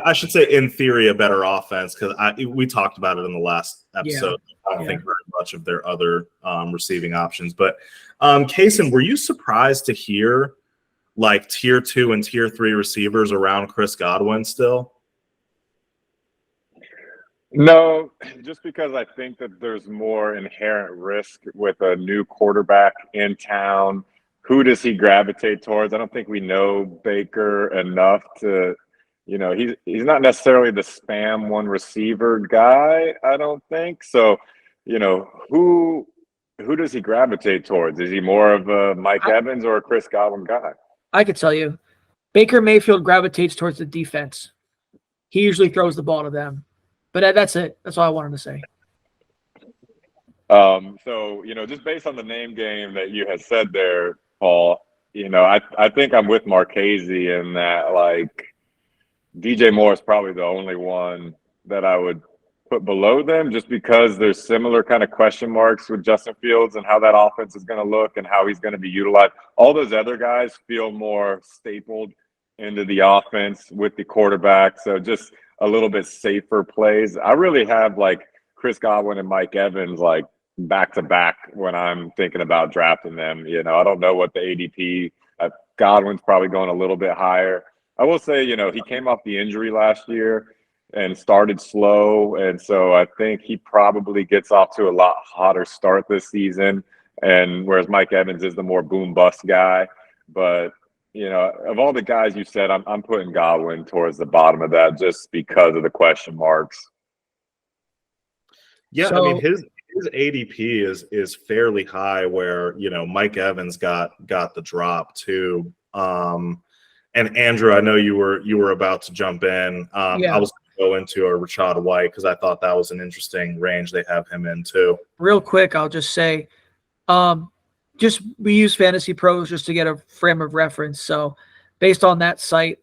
I should say in theory a better offense because we talked about it in the last episode. I don't think very much of their other receiving options. But Cason, were you surprised to hear like tier 2 and tier 3 receivers around Chris Godwin still? No, just because I think that there's more inherent risk with a new quarterback in town. Who does he gravitate towards? I don't think we know Baker enough to, he's not necessarily the spam one receiver guy, I don't think. So, who does he gravitate towards? Is he more of a Mike Evans or a Chris Godwin guy? I could tell you. Baker Mayfield gravitates towards the defense. He usually throws the ball to them. But that's it. That's all I wanted to say. So, just based on the name game that you had said there, Paul, I think I'm with Marchese in that, like, DJ Moore is probably the only one that I would put below them just because there's similar kind of question marks with Justin Fields and how that offense is going to look and how he's going to be utilized. All those other guys feel more stapled into the offense with the quarterback. So just a little bit safer plays. I really have like Chris Godwin and Mike Evans like back to back when I'm thinking about drafting them. I don't know what the ADP. Godwin's probably going a little bit higher. I will say, he came off the injury last year and started slow, and so I think he probably gets off to a lot hotter start this season. And whereas Mike Evans is the more boom bust guy, but of all the guys you said, I'm putting Godwin towards the bottom of that just because of the question marks. Yeah, so, I mean his ADP is fairly high. Where Mike Evans got the drop too. And Andrew, I know you were about to jump in. I was going to go into a Rashad White because I thought that was an interesting range they have him in too. Real quick, I'll just say. We use Fantasy Pros just to get a frame of reference. So based on that site,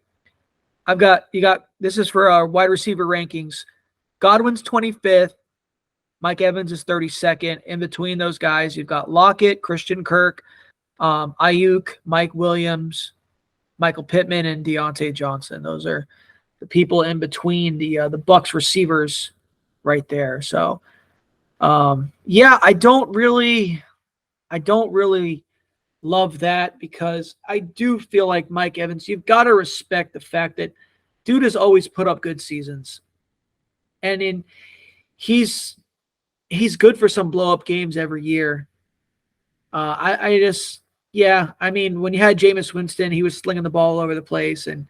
this is for our wide receiver rankings. Godwin's 25th. Mike Evans is 32nd. In between those guys, you've got Lockett, Christian Kirk, Ayuk, Mike Williams, Michael Pittman, and Deontay Johnson. Those are the people in between the Bucs receivers right there. So, I don't really love that because I do feel like Mike Evans, you've got to respect the fact that dude has always put up good seasons. And he's good for some blow-up games every year. I mean, when you had Jameis Winston, he was slinging the ball all over the place. And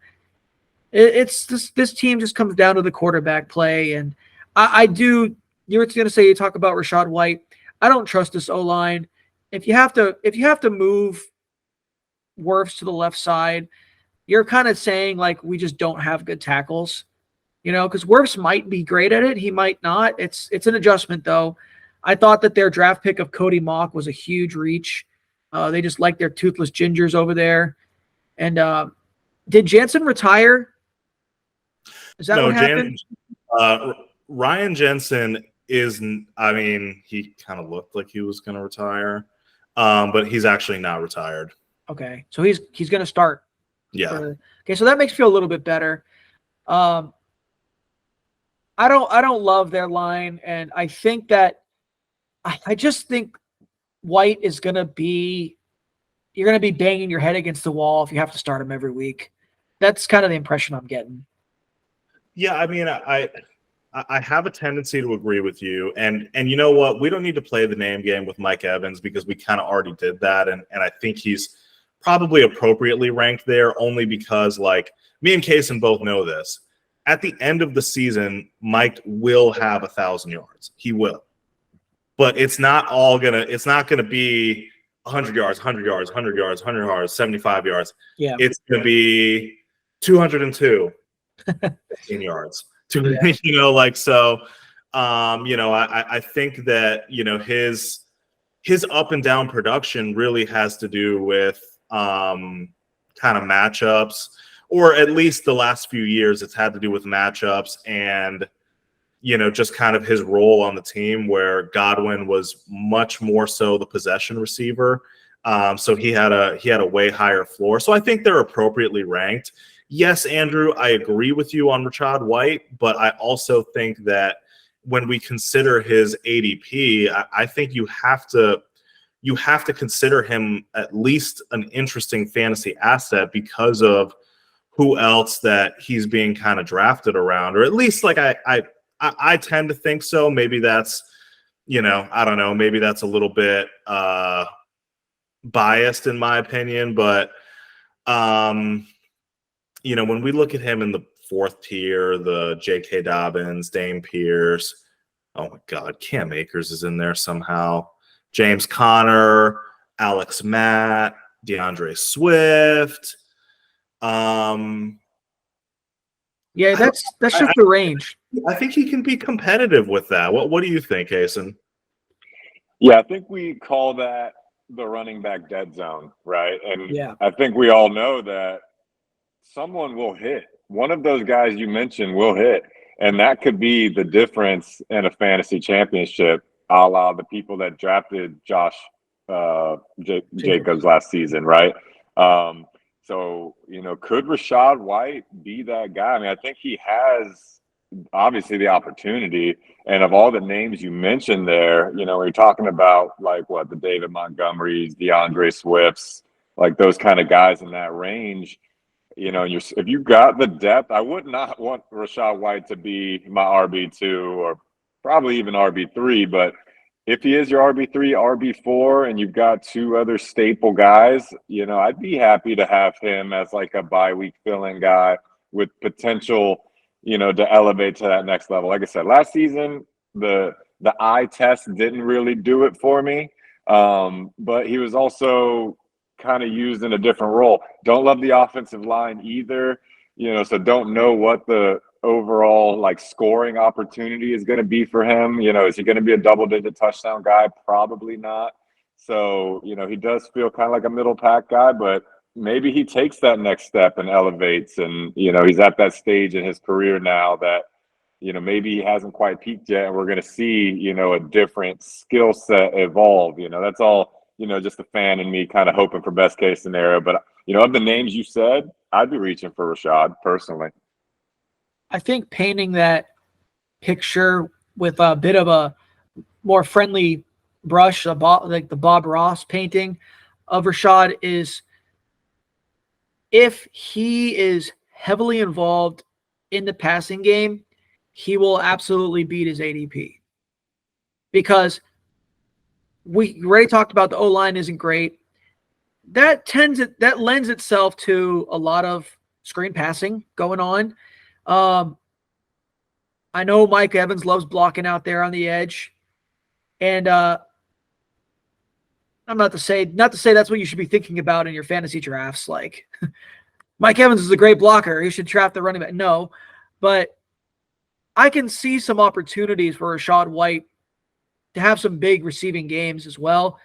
it's this team just comes down to the quarterback play. And you were going to say, you talk about Rashad White. I don't trust this O-line. If you have to move Wirfs to the left side, you're kind of saying like we just don't have good tackles, because Wirfs might be great at it, he might not. It's an adjustment though. I thought that their draft pick of Cody Mock was a huge reach. They just like their toothless gingers over there. And did Jansen retire? Is that what happened? Ryan Jensen is, I mean, he kind of looked like he was going to retire, but he's actually not retired. Okay, so he's going to start. Yeah. Okay, so that makes me feel a little bit better. I don't love their line, and I think that I just think White is going to be, you're going to be banging your head against the wall if you have to start him every week. That's kind of the impression I'm getting. Yeah, I mean, I have a tendency to agree with you, and you know what? We don't need to play the name game with Mike Evans because we kind of already did that, and I think he's probably appropriately ranked there only because, like, me and Cason both know this. At the end of the season, Mike will have 1,000 yards. He will, but it's not gonna be 100 yards, 100 yards, 100 yards, 100 yards, 75 yards. Yeah, it's gonna be 202, 15 yards. Yeah. You know, like, so, you know, I think that, you know, his up and down production really has to do with kind of matchups, or at least the last few years it's had to do with matchups and, you know, just kind of his role on the team where Godwin was much more so the possession receiver. So he had a way higher floor. So I think they're appropriately ranked. Yes, Andrew, I agree with you on Rachaad White, but I also think that when we consider his ADP, I think you have to consider him at least an interesting fantasy asset because of who else that he's being kind of drafted around, or at least, like, I tend to think so. Maybe that's, you know, I don't know, maybe that's a little bit biased in my opinion, but you know, when we look at him in the fourth tier, the J.K. Dobbins, Dame Pierce, oh my God, Cam Akers is in there somehow, James Conner, Alex Matt, DeAndre Swift. Yeah, that's just the range. I think he can be competitive with that. What do you think, Cason? Yeah, I think we call that the running back dead zone, right? And Yeah. I think we all know that someone will hit. One of those guys you mentioned will hit. And that could be the difference in a fantasy championship, a la the people that drafted Josh Jacobs last season, right? So, you know, could Rachaad White be that guy? I mean, I think he has obviously the opportunity. And of all the names you mentioned there, you know, we're talking about like the David Montgomerys, DeAndre Swifts, like those kind of guys in that range. You know, if you got the depth, I would not want Rachaad White to be my RB2 or probably even RB3. But if he is your RB3, RB4, and you've got two other staple guys, you know, I'd be happy to have him as like a bye week fill-in guy with potential, you know, to elevate to that next level. Like I said, last season, the eye test didn't really do it for me. But he was also kind of used in a different role. Don't love the offensive line either, you know, so don't know what the overall like scoring opportunity is going to be for him. You know, is he going to be a double-digit touchdown guy? Probably not. So, you know, he does feel kind of like a middle pack guy, but maybe he takes that next step and elevates, and, you know, he's at that stage in his career now that, you know, maybe he hasn't quite peaked yet, and we're going to see, you know, a different skill set evolve. You know, that's all, you know, just a fan in me kind of hoping for best case scenario. But, you know, of the names you said, I'd be reaching for Rachaad personally. I think painting that picture with a bit of a more friendly brush, like the Bob Ross painting of Rachaad, is if he is heavily involved in the passing game, he will absolutely beat his ADP. Because we already talked about the O-line isn't great. That lends itself to a lot of screen passing going on. I know Mike Evans loves blocking out there on the edge. And I'm not to say that's what you should be thinking about in your fantasy drafts. Like, Mike Evans is a great blocker, he should draft the running back. No, but I can see some opportunities for Rachaad White to have some big receiving games as well.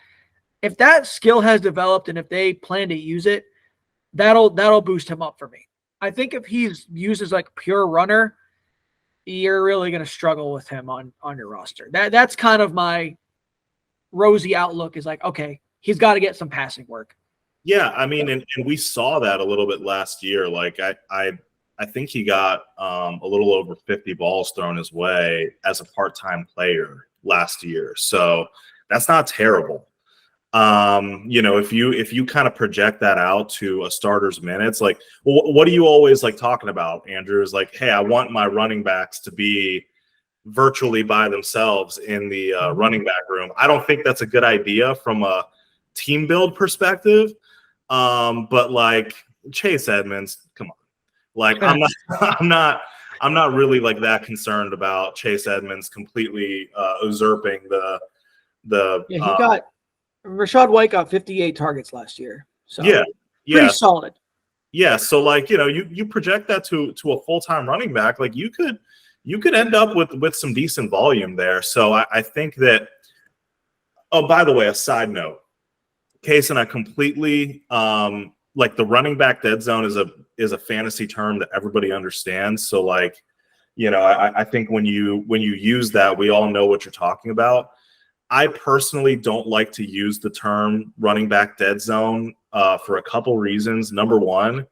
if that skill has developed and if they plan to use it, that'll boost him up for me. I think if he's used as like pure runner, you're really going to struggle with him on your roster. That's kind of my rosy outlook, is like, okay, he's got to get some passing work. Yeah, I mean, and we saw that a little bit last year. Like I think he got a little over 50 balls thrown his way as a part-time player last year. So that's not terrible. If you kind of project that out to a starter's minutes, like, what are you always like talking about, Andrew? Is like, hey, I want my running backs to be virtually by themselves in the running back room. I don't think that's a good idea from a team build perspective. But like Chase Edmonds, come on. Like I'm not really like that concerned about Chase Edmonds completely usurping the he got Rachaad White got 58 targets last year. So pretty solid. Yeah. So like, you project that to a full-time running back, like you could end up with some decent volume there. So I think that, oh, by the way, a side note, Cason, I completely like the running back dead zone is a fantasy term that everybody understands. So like, I think when you use that, we all know what you're talking about. I personally don't like to use the term running back dead zone for a couple reasons. Number one,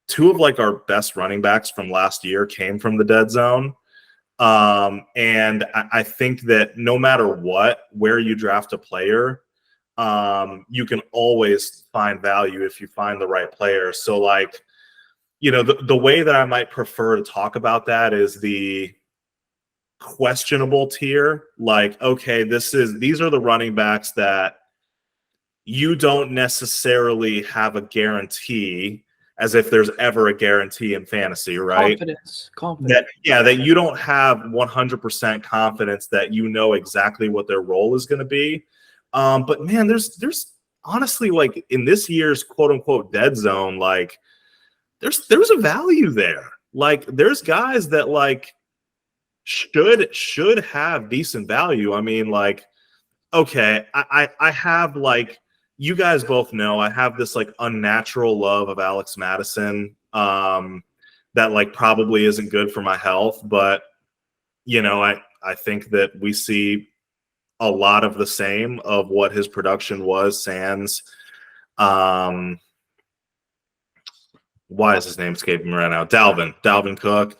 two of like our best running backs from last year came from the dead zone. And I think that no matter where you draft a player, you can always find value if you find the right player. So like, the way that I might prefer to talk about that is the questionable tier. Like, okay, these are the running backs that you don't necessarily have a guarantee, as if there's ever a guarantee in fantasy, right? Confidence. That you don't have 100% confidence that you know exactly what their role is going to be. But man, there's honestly, like, in this year's quote unquote dead zone, like there's a value there. Like there's guys that like should have decent value. I mean, like, okay, I have, like, you guys both know, I have this like unnatural love of Alex Madison that like probably isn't good for my health, but I think that we see a lot of the same of what his production was sans why is his name escaping me right now? Dalvin Cook.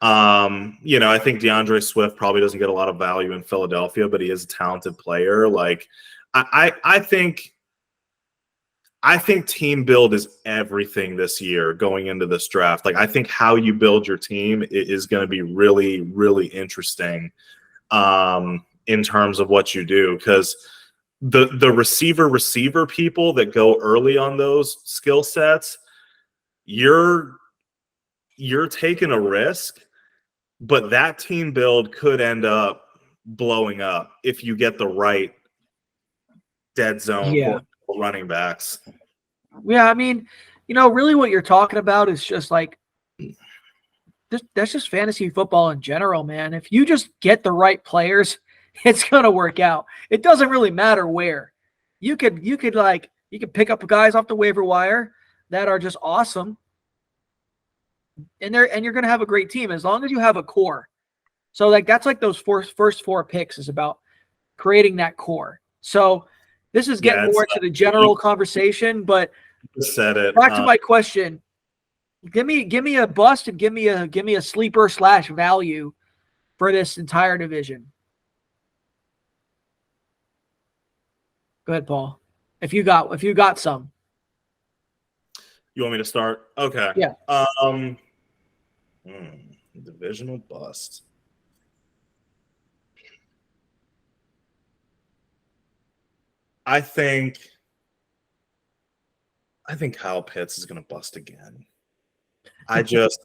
I think DeAndre Swift probably doesn't get a lot of value in Philadelphia, but he is a talented player. Like, I think team build is everything this year going into this draft. Like, I think how you build your team is going to be really, really interesting in terms of what you do, because the receiver people that go early on those skill sets, you're taking a risk, but that team build could end up blowing up if you get the right dead zone running backs. Yeah, I mean, really what you're talking about is just like that's just fantasy football in general, man. If you just get the right players, it's gonna work out. It doesn't really matter where. You could pick up guys off the waiver wire that are just awesome. And you're going to have a great team as long as you have a core. So like that's like those first four picks is about creating that core. So this is getting more into the general conversation, but said it. Back to my question. Give me a bust and give me a sleeper / value for this entire division. Go ahead, Paul. If you got some. You want me to start? Okay. Yeah. Divisional bust. I think Kyle Pitts is going to bust again. I just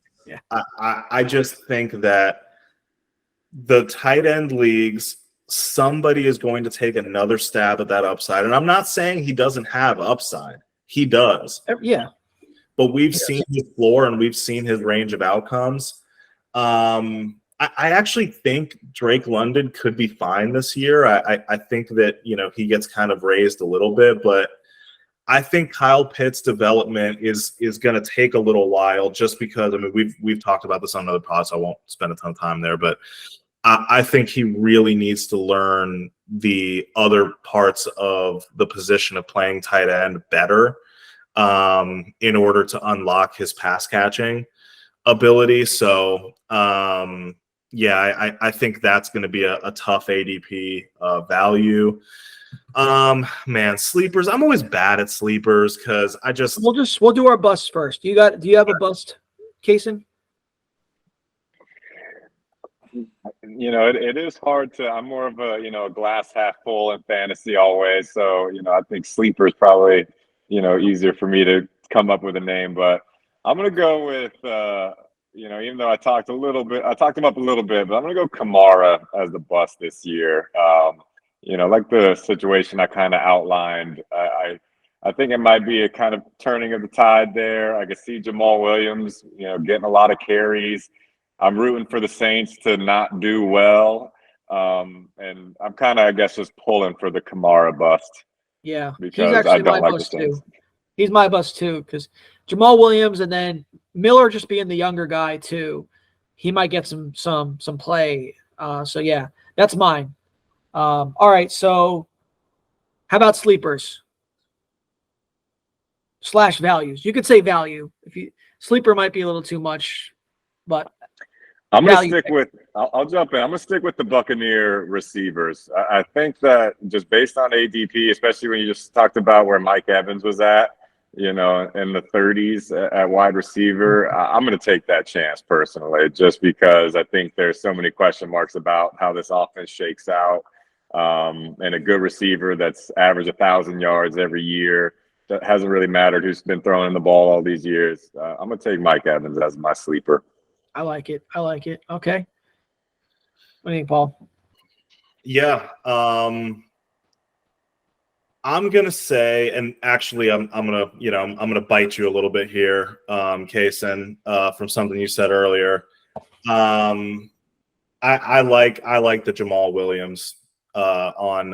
think that the tight end leagues, somebody is going to take another stab at that upside. And I'm not saying he doesn't have upside. He does. Yeah. But we've seen his floor and we've seen his range of outcomes. I actually think Drake London could be fine this year. I think that, he gets kind of raised a little bit, but I think Kyle Pitt's development is going to take a little while, just because, I mean, we've talked about this on other pods, so I won't spend a ton of time there, but I think he really needs to learn the other parts of the position of playing tight end better in order to unlock his pass catching ability. So, I think that's going to be a tough ADP value. Man, sleepers. I'm always bad at sleepers because we'll do our busts first. Do you have a bust, Cason? It is hard to. I'm more of a glass half full in fantasy always. So I think sleeper is probably easier for me to come up with a name, but I'm gonna go with even though I talked him up a little bit, but I'm gonna go Kamara as the bust this year. Like the situation I kind of outlined, I think it might be a kind of turning of the tide there. I could see Jamal Williams, getting a lot of carries. I'm rooting for the Saints to not do well. And I'm kind of, I guess, just pulling for the Kamara bust. Yeah, because I don't like the Saints. He's my bust too, because Jamal Williams and then Miller just being the younger guy too, he might get some play. So yeah, that's mine. All right, so how about sleepers / values? You could say value. Sleeper might be a little too much, but I'm going to stick with – I'll jump in. I'm going to stick with the Buccaneer receivers. I think that just based on ADP, especially when you just talked about where Mike Evans was at, in the 30s at wide receiver, I'm going to take that chance personally, just because I think there's so many question marks about how this offense shakes out. And a good receiver that's averaged 1,000 yards every year, that hasn't really mattered who's been throwing the ball all these years. I'm going to take Mike Evans as my sleeper. I like it. Okay. What do you think, Paul? Yeah. I'm gonna say, and actually, I'm gonna bite you a little bit here, Cason, from something you said earlier. I like the Jamal Williams on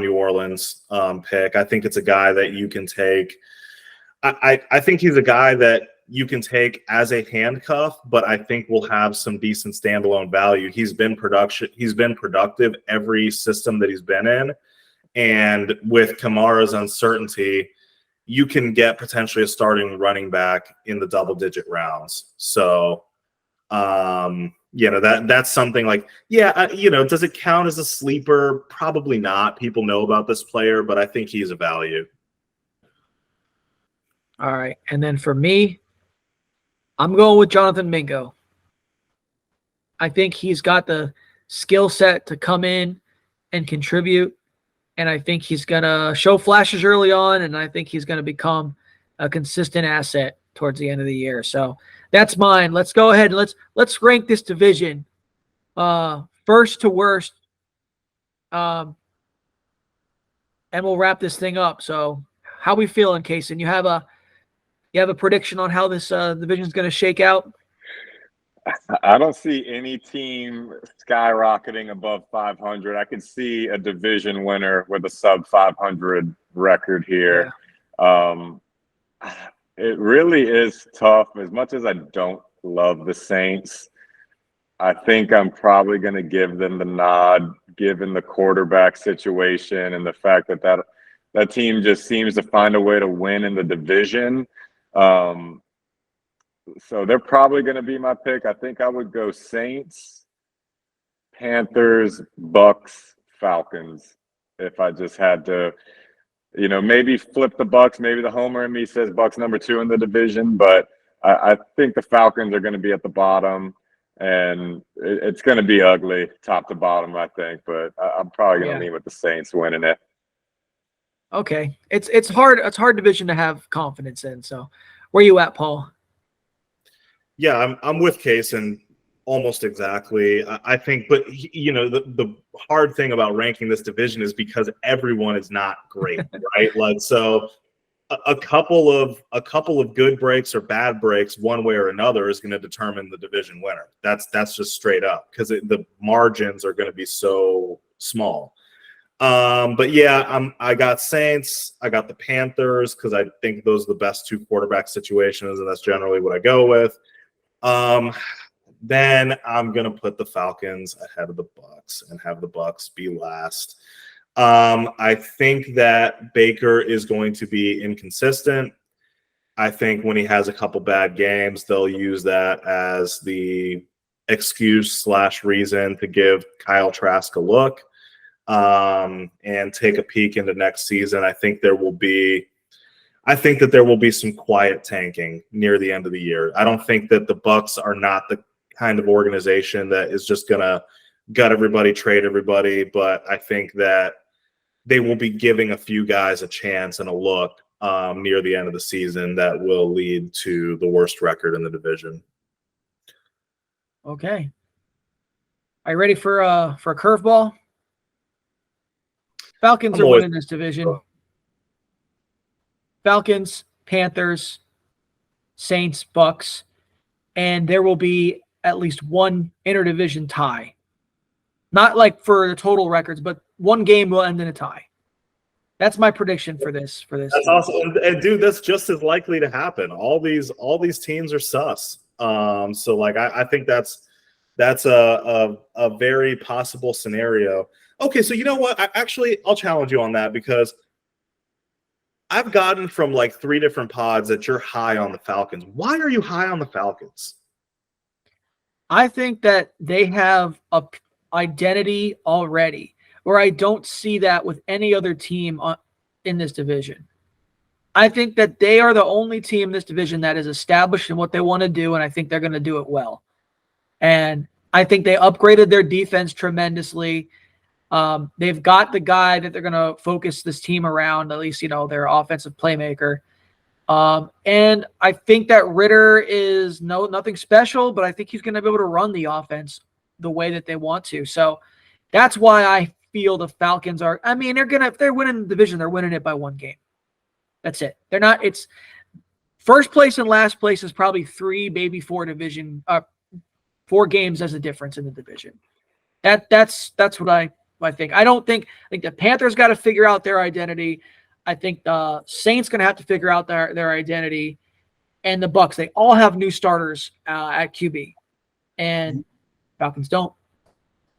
New Orleans pick. I think it's a guy that you can take. I think he's a guy that you can take as a handcuff, but I think will have some decent standalone value. He's been productive every system that he's been in. And with Kamara's uncertainty, you can get potentially a starting running back in the double-digit rounds. So, that's something like, does it count as a sleeper? Probably not. People know about this player, but I think he's a value. All right. And then for me, I'm going with Jonathan Mingo. I think he's got the skill set to come in and contribute. And I think he's going to show flashes early on, and I think he's going to become a consistent asset towards the end of the year. So that's mine. Let's go ahead and let's rank this division first to worst, and we'll wrap this thing up. So how we feeling, Cason? You have a prediction on how this division is going to shake out? I don't see any team skyrocketing above 500. I could see a division winner with a sub 500 record here. Yeah. It really is tough. As much as I don't love the Saints, I think I'm probably going to give them the nod, given the quarterback situation and the fact that team just seems to find a way to win in the division. So they're probably going to be my pick. I think I would go Saints, Panthers, Bucks, Falcons. If I just had to, maybe flip the Bucks. Maybe the homer in me says Bucks number 2 in the division, but I think the Falcons are going to be at the bottom, and it's going to be ugly top to bottom, I think. But I'm probably going to lean with the Saints winning it. Okay, it's hard. It's a hard division to have confidence in. So, where you at, Paul? Yeah, I'm with Cason almost exactly. I think, but the hard thing about ranking this division is because everyone is not great, right? So a couple of good breaks or bad breaks one way or another is going to determine the division winner. That's just straight up, because the margins are going to be so small. But yeah, I got Saints, I got the Panthers, because I think those are the best two quarterback situations, and that's generally what I go with. Then I'm gonna put the Falcons ahead of the Bucs and have the Bucs be last. I think that Baker is going to be inconsistent. I think when he has a couple bad games, they'll use that as the excuse/reason to give Kyle Trask a look, and take a peek into next season. I think that there will be some quiet tanking near the end of the year. I don't think that the Bucs are not the kind of organization that is just gonna gut everybody, trade everybody, but I think that they will be giving a few guys a chance and a look near the end of the season that will lead to the worst record in the division. Okay. Are you ready for a curveball? Falcons are winning this division. Falcons, Panthers, Saints, Bucs, and there will be at least one interdivision tie. Not like for the total records, but one game will end in a tie. That's my prediction for this. That's awesome, and dude, that's just as likely to happen. All these teams are sus. So like I think that's a very possible scenario. Okay, so you know what? I'll challenge you on that, because I've gotten from like 3 different pods that you're high on the Falcons. Why are you high on the Falcons? I think that they have a identity already, where I don't see that with any other team in this division. I think that they are the only team in this division that is established in what they want to do, and I think they're going to do it well. And I think they upgraded their defense tremendously. They've got the guy that they're going to focus this team around, at least, their offensive playmaker. And I think that Ritter is nothing special, but I think he's going to be able to run the offense the way that they want to. So that's why I feel the Falcons are, if they're winning the division, they're winning it by one game. That's it. They're not, it's first place and last place is probably 3, maybe 4 4 games as a difference in the division. That's what I think. I think the Panthers got to figure out their identity. I think the Saints going to have to figure out their identity, and the Bucs. They all have new starters at QB, and Falcons don't.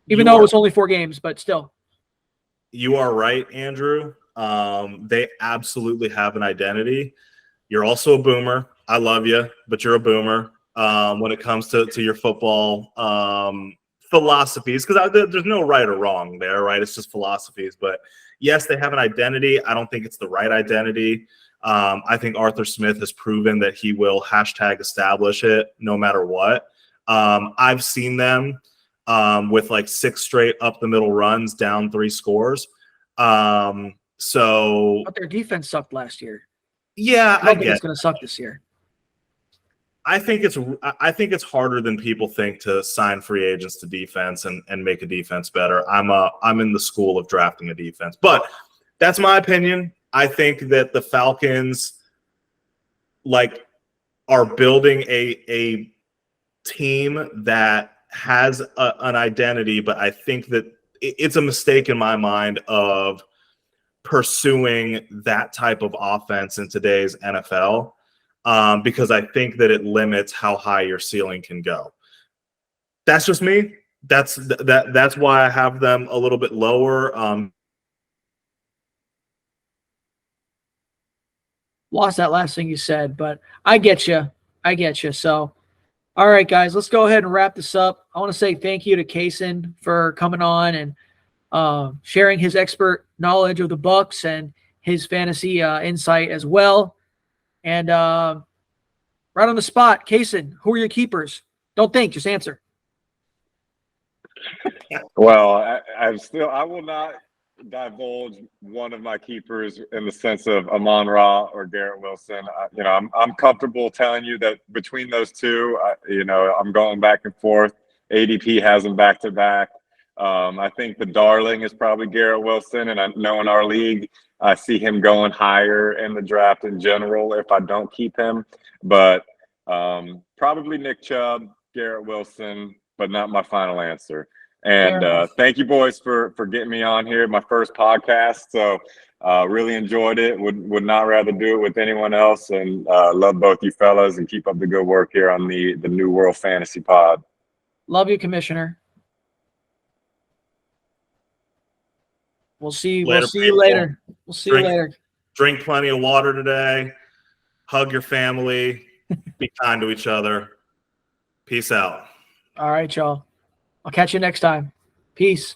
Even though it was only 4 games, but still. You are right, Andrew. They absolutely have an identity. You're also a boomer. I love you, but you're a boomer when it comes to your football philosophies, because there's no right or wrong there, right? It's just philosophies. But yes, they have an identity. I don't think it's the right identity. I think Arthur Smith has proven that he will #establish it no matter what. I've seen them with like 6 straight up the middle runs, down 3 scores. But their defense sucked last year. Yeah, I think it's going to suck this year. I think it's harder than people think to sign free agents to defense and make a defense better. I'm in the school of drafting a defense, but that's my opinion. I think that the Falcons are building a team that has an identity, but I think that it's a mistake in my mind of pursuing that type of offense in today's NFL. Because I think that it limits how high your ceiling can go. That's just me. That's why I have them a little bit lower. Lost that last thing you said, but I get you. So, all right, guys, let's go ahead and wrap this up. I want to say thank you to Cason for coming on and sharing his expert knowledge of the Bucs and his fantasy insight as well. And right on the spot, Cason, who are your keepers? Don't think, just answer. Well, I will not divulge one of my keepers in the sense of Amon-Ra or Garrett Wilson. I'm comfortable telling you that between those two, I'm going back and forth. ADP has them back to back. I think the darling is probably Garrett Wilson, and I know in our league, I see him going higher in the draft in general if I don't keep him. But probably Nick Chubb, Garrett Wilson, but not my final answer. And thank you, boys, for getting me on here, my first podcast. So really enjoyed it. Would not rather do it with anyone else. And love both you fellas, and keep up the good work here on the New World Fantasy Pod. Love you, Commissioner. We'll see. We'll see you later. We'll see you later. Drink plenty of water today. Hug your family. Be kind to each other. Peace out. All right, y'all. I'll catch you next time. Peace.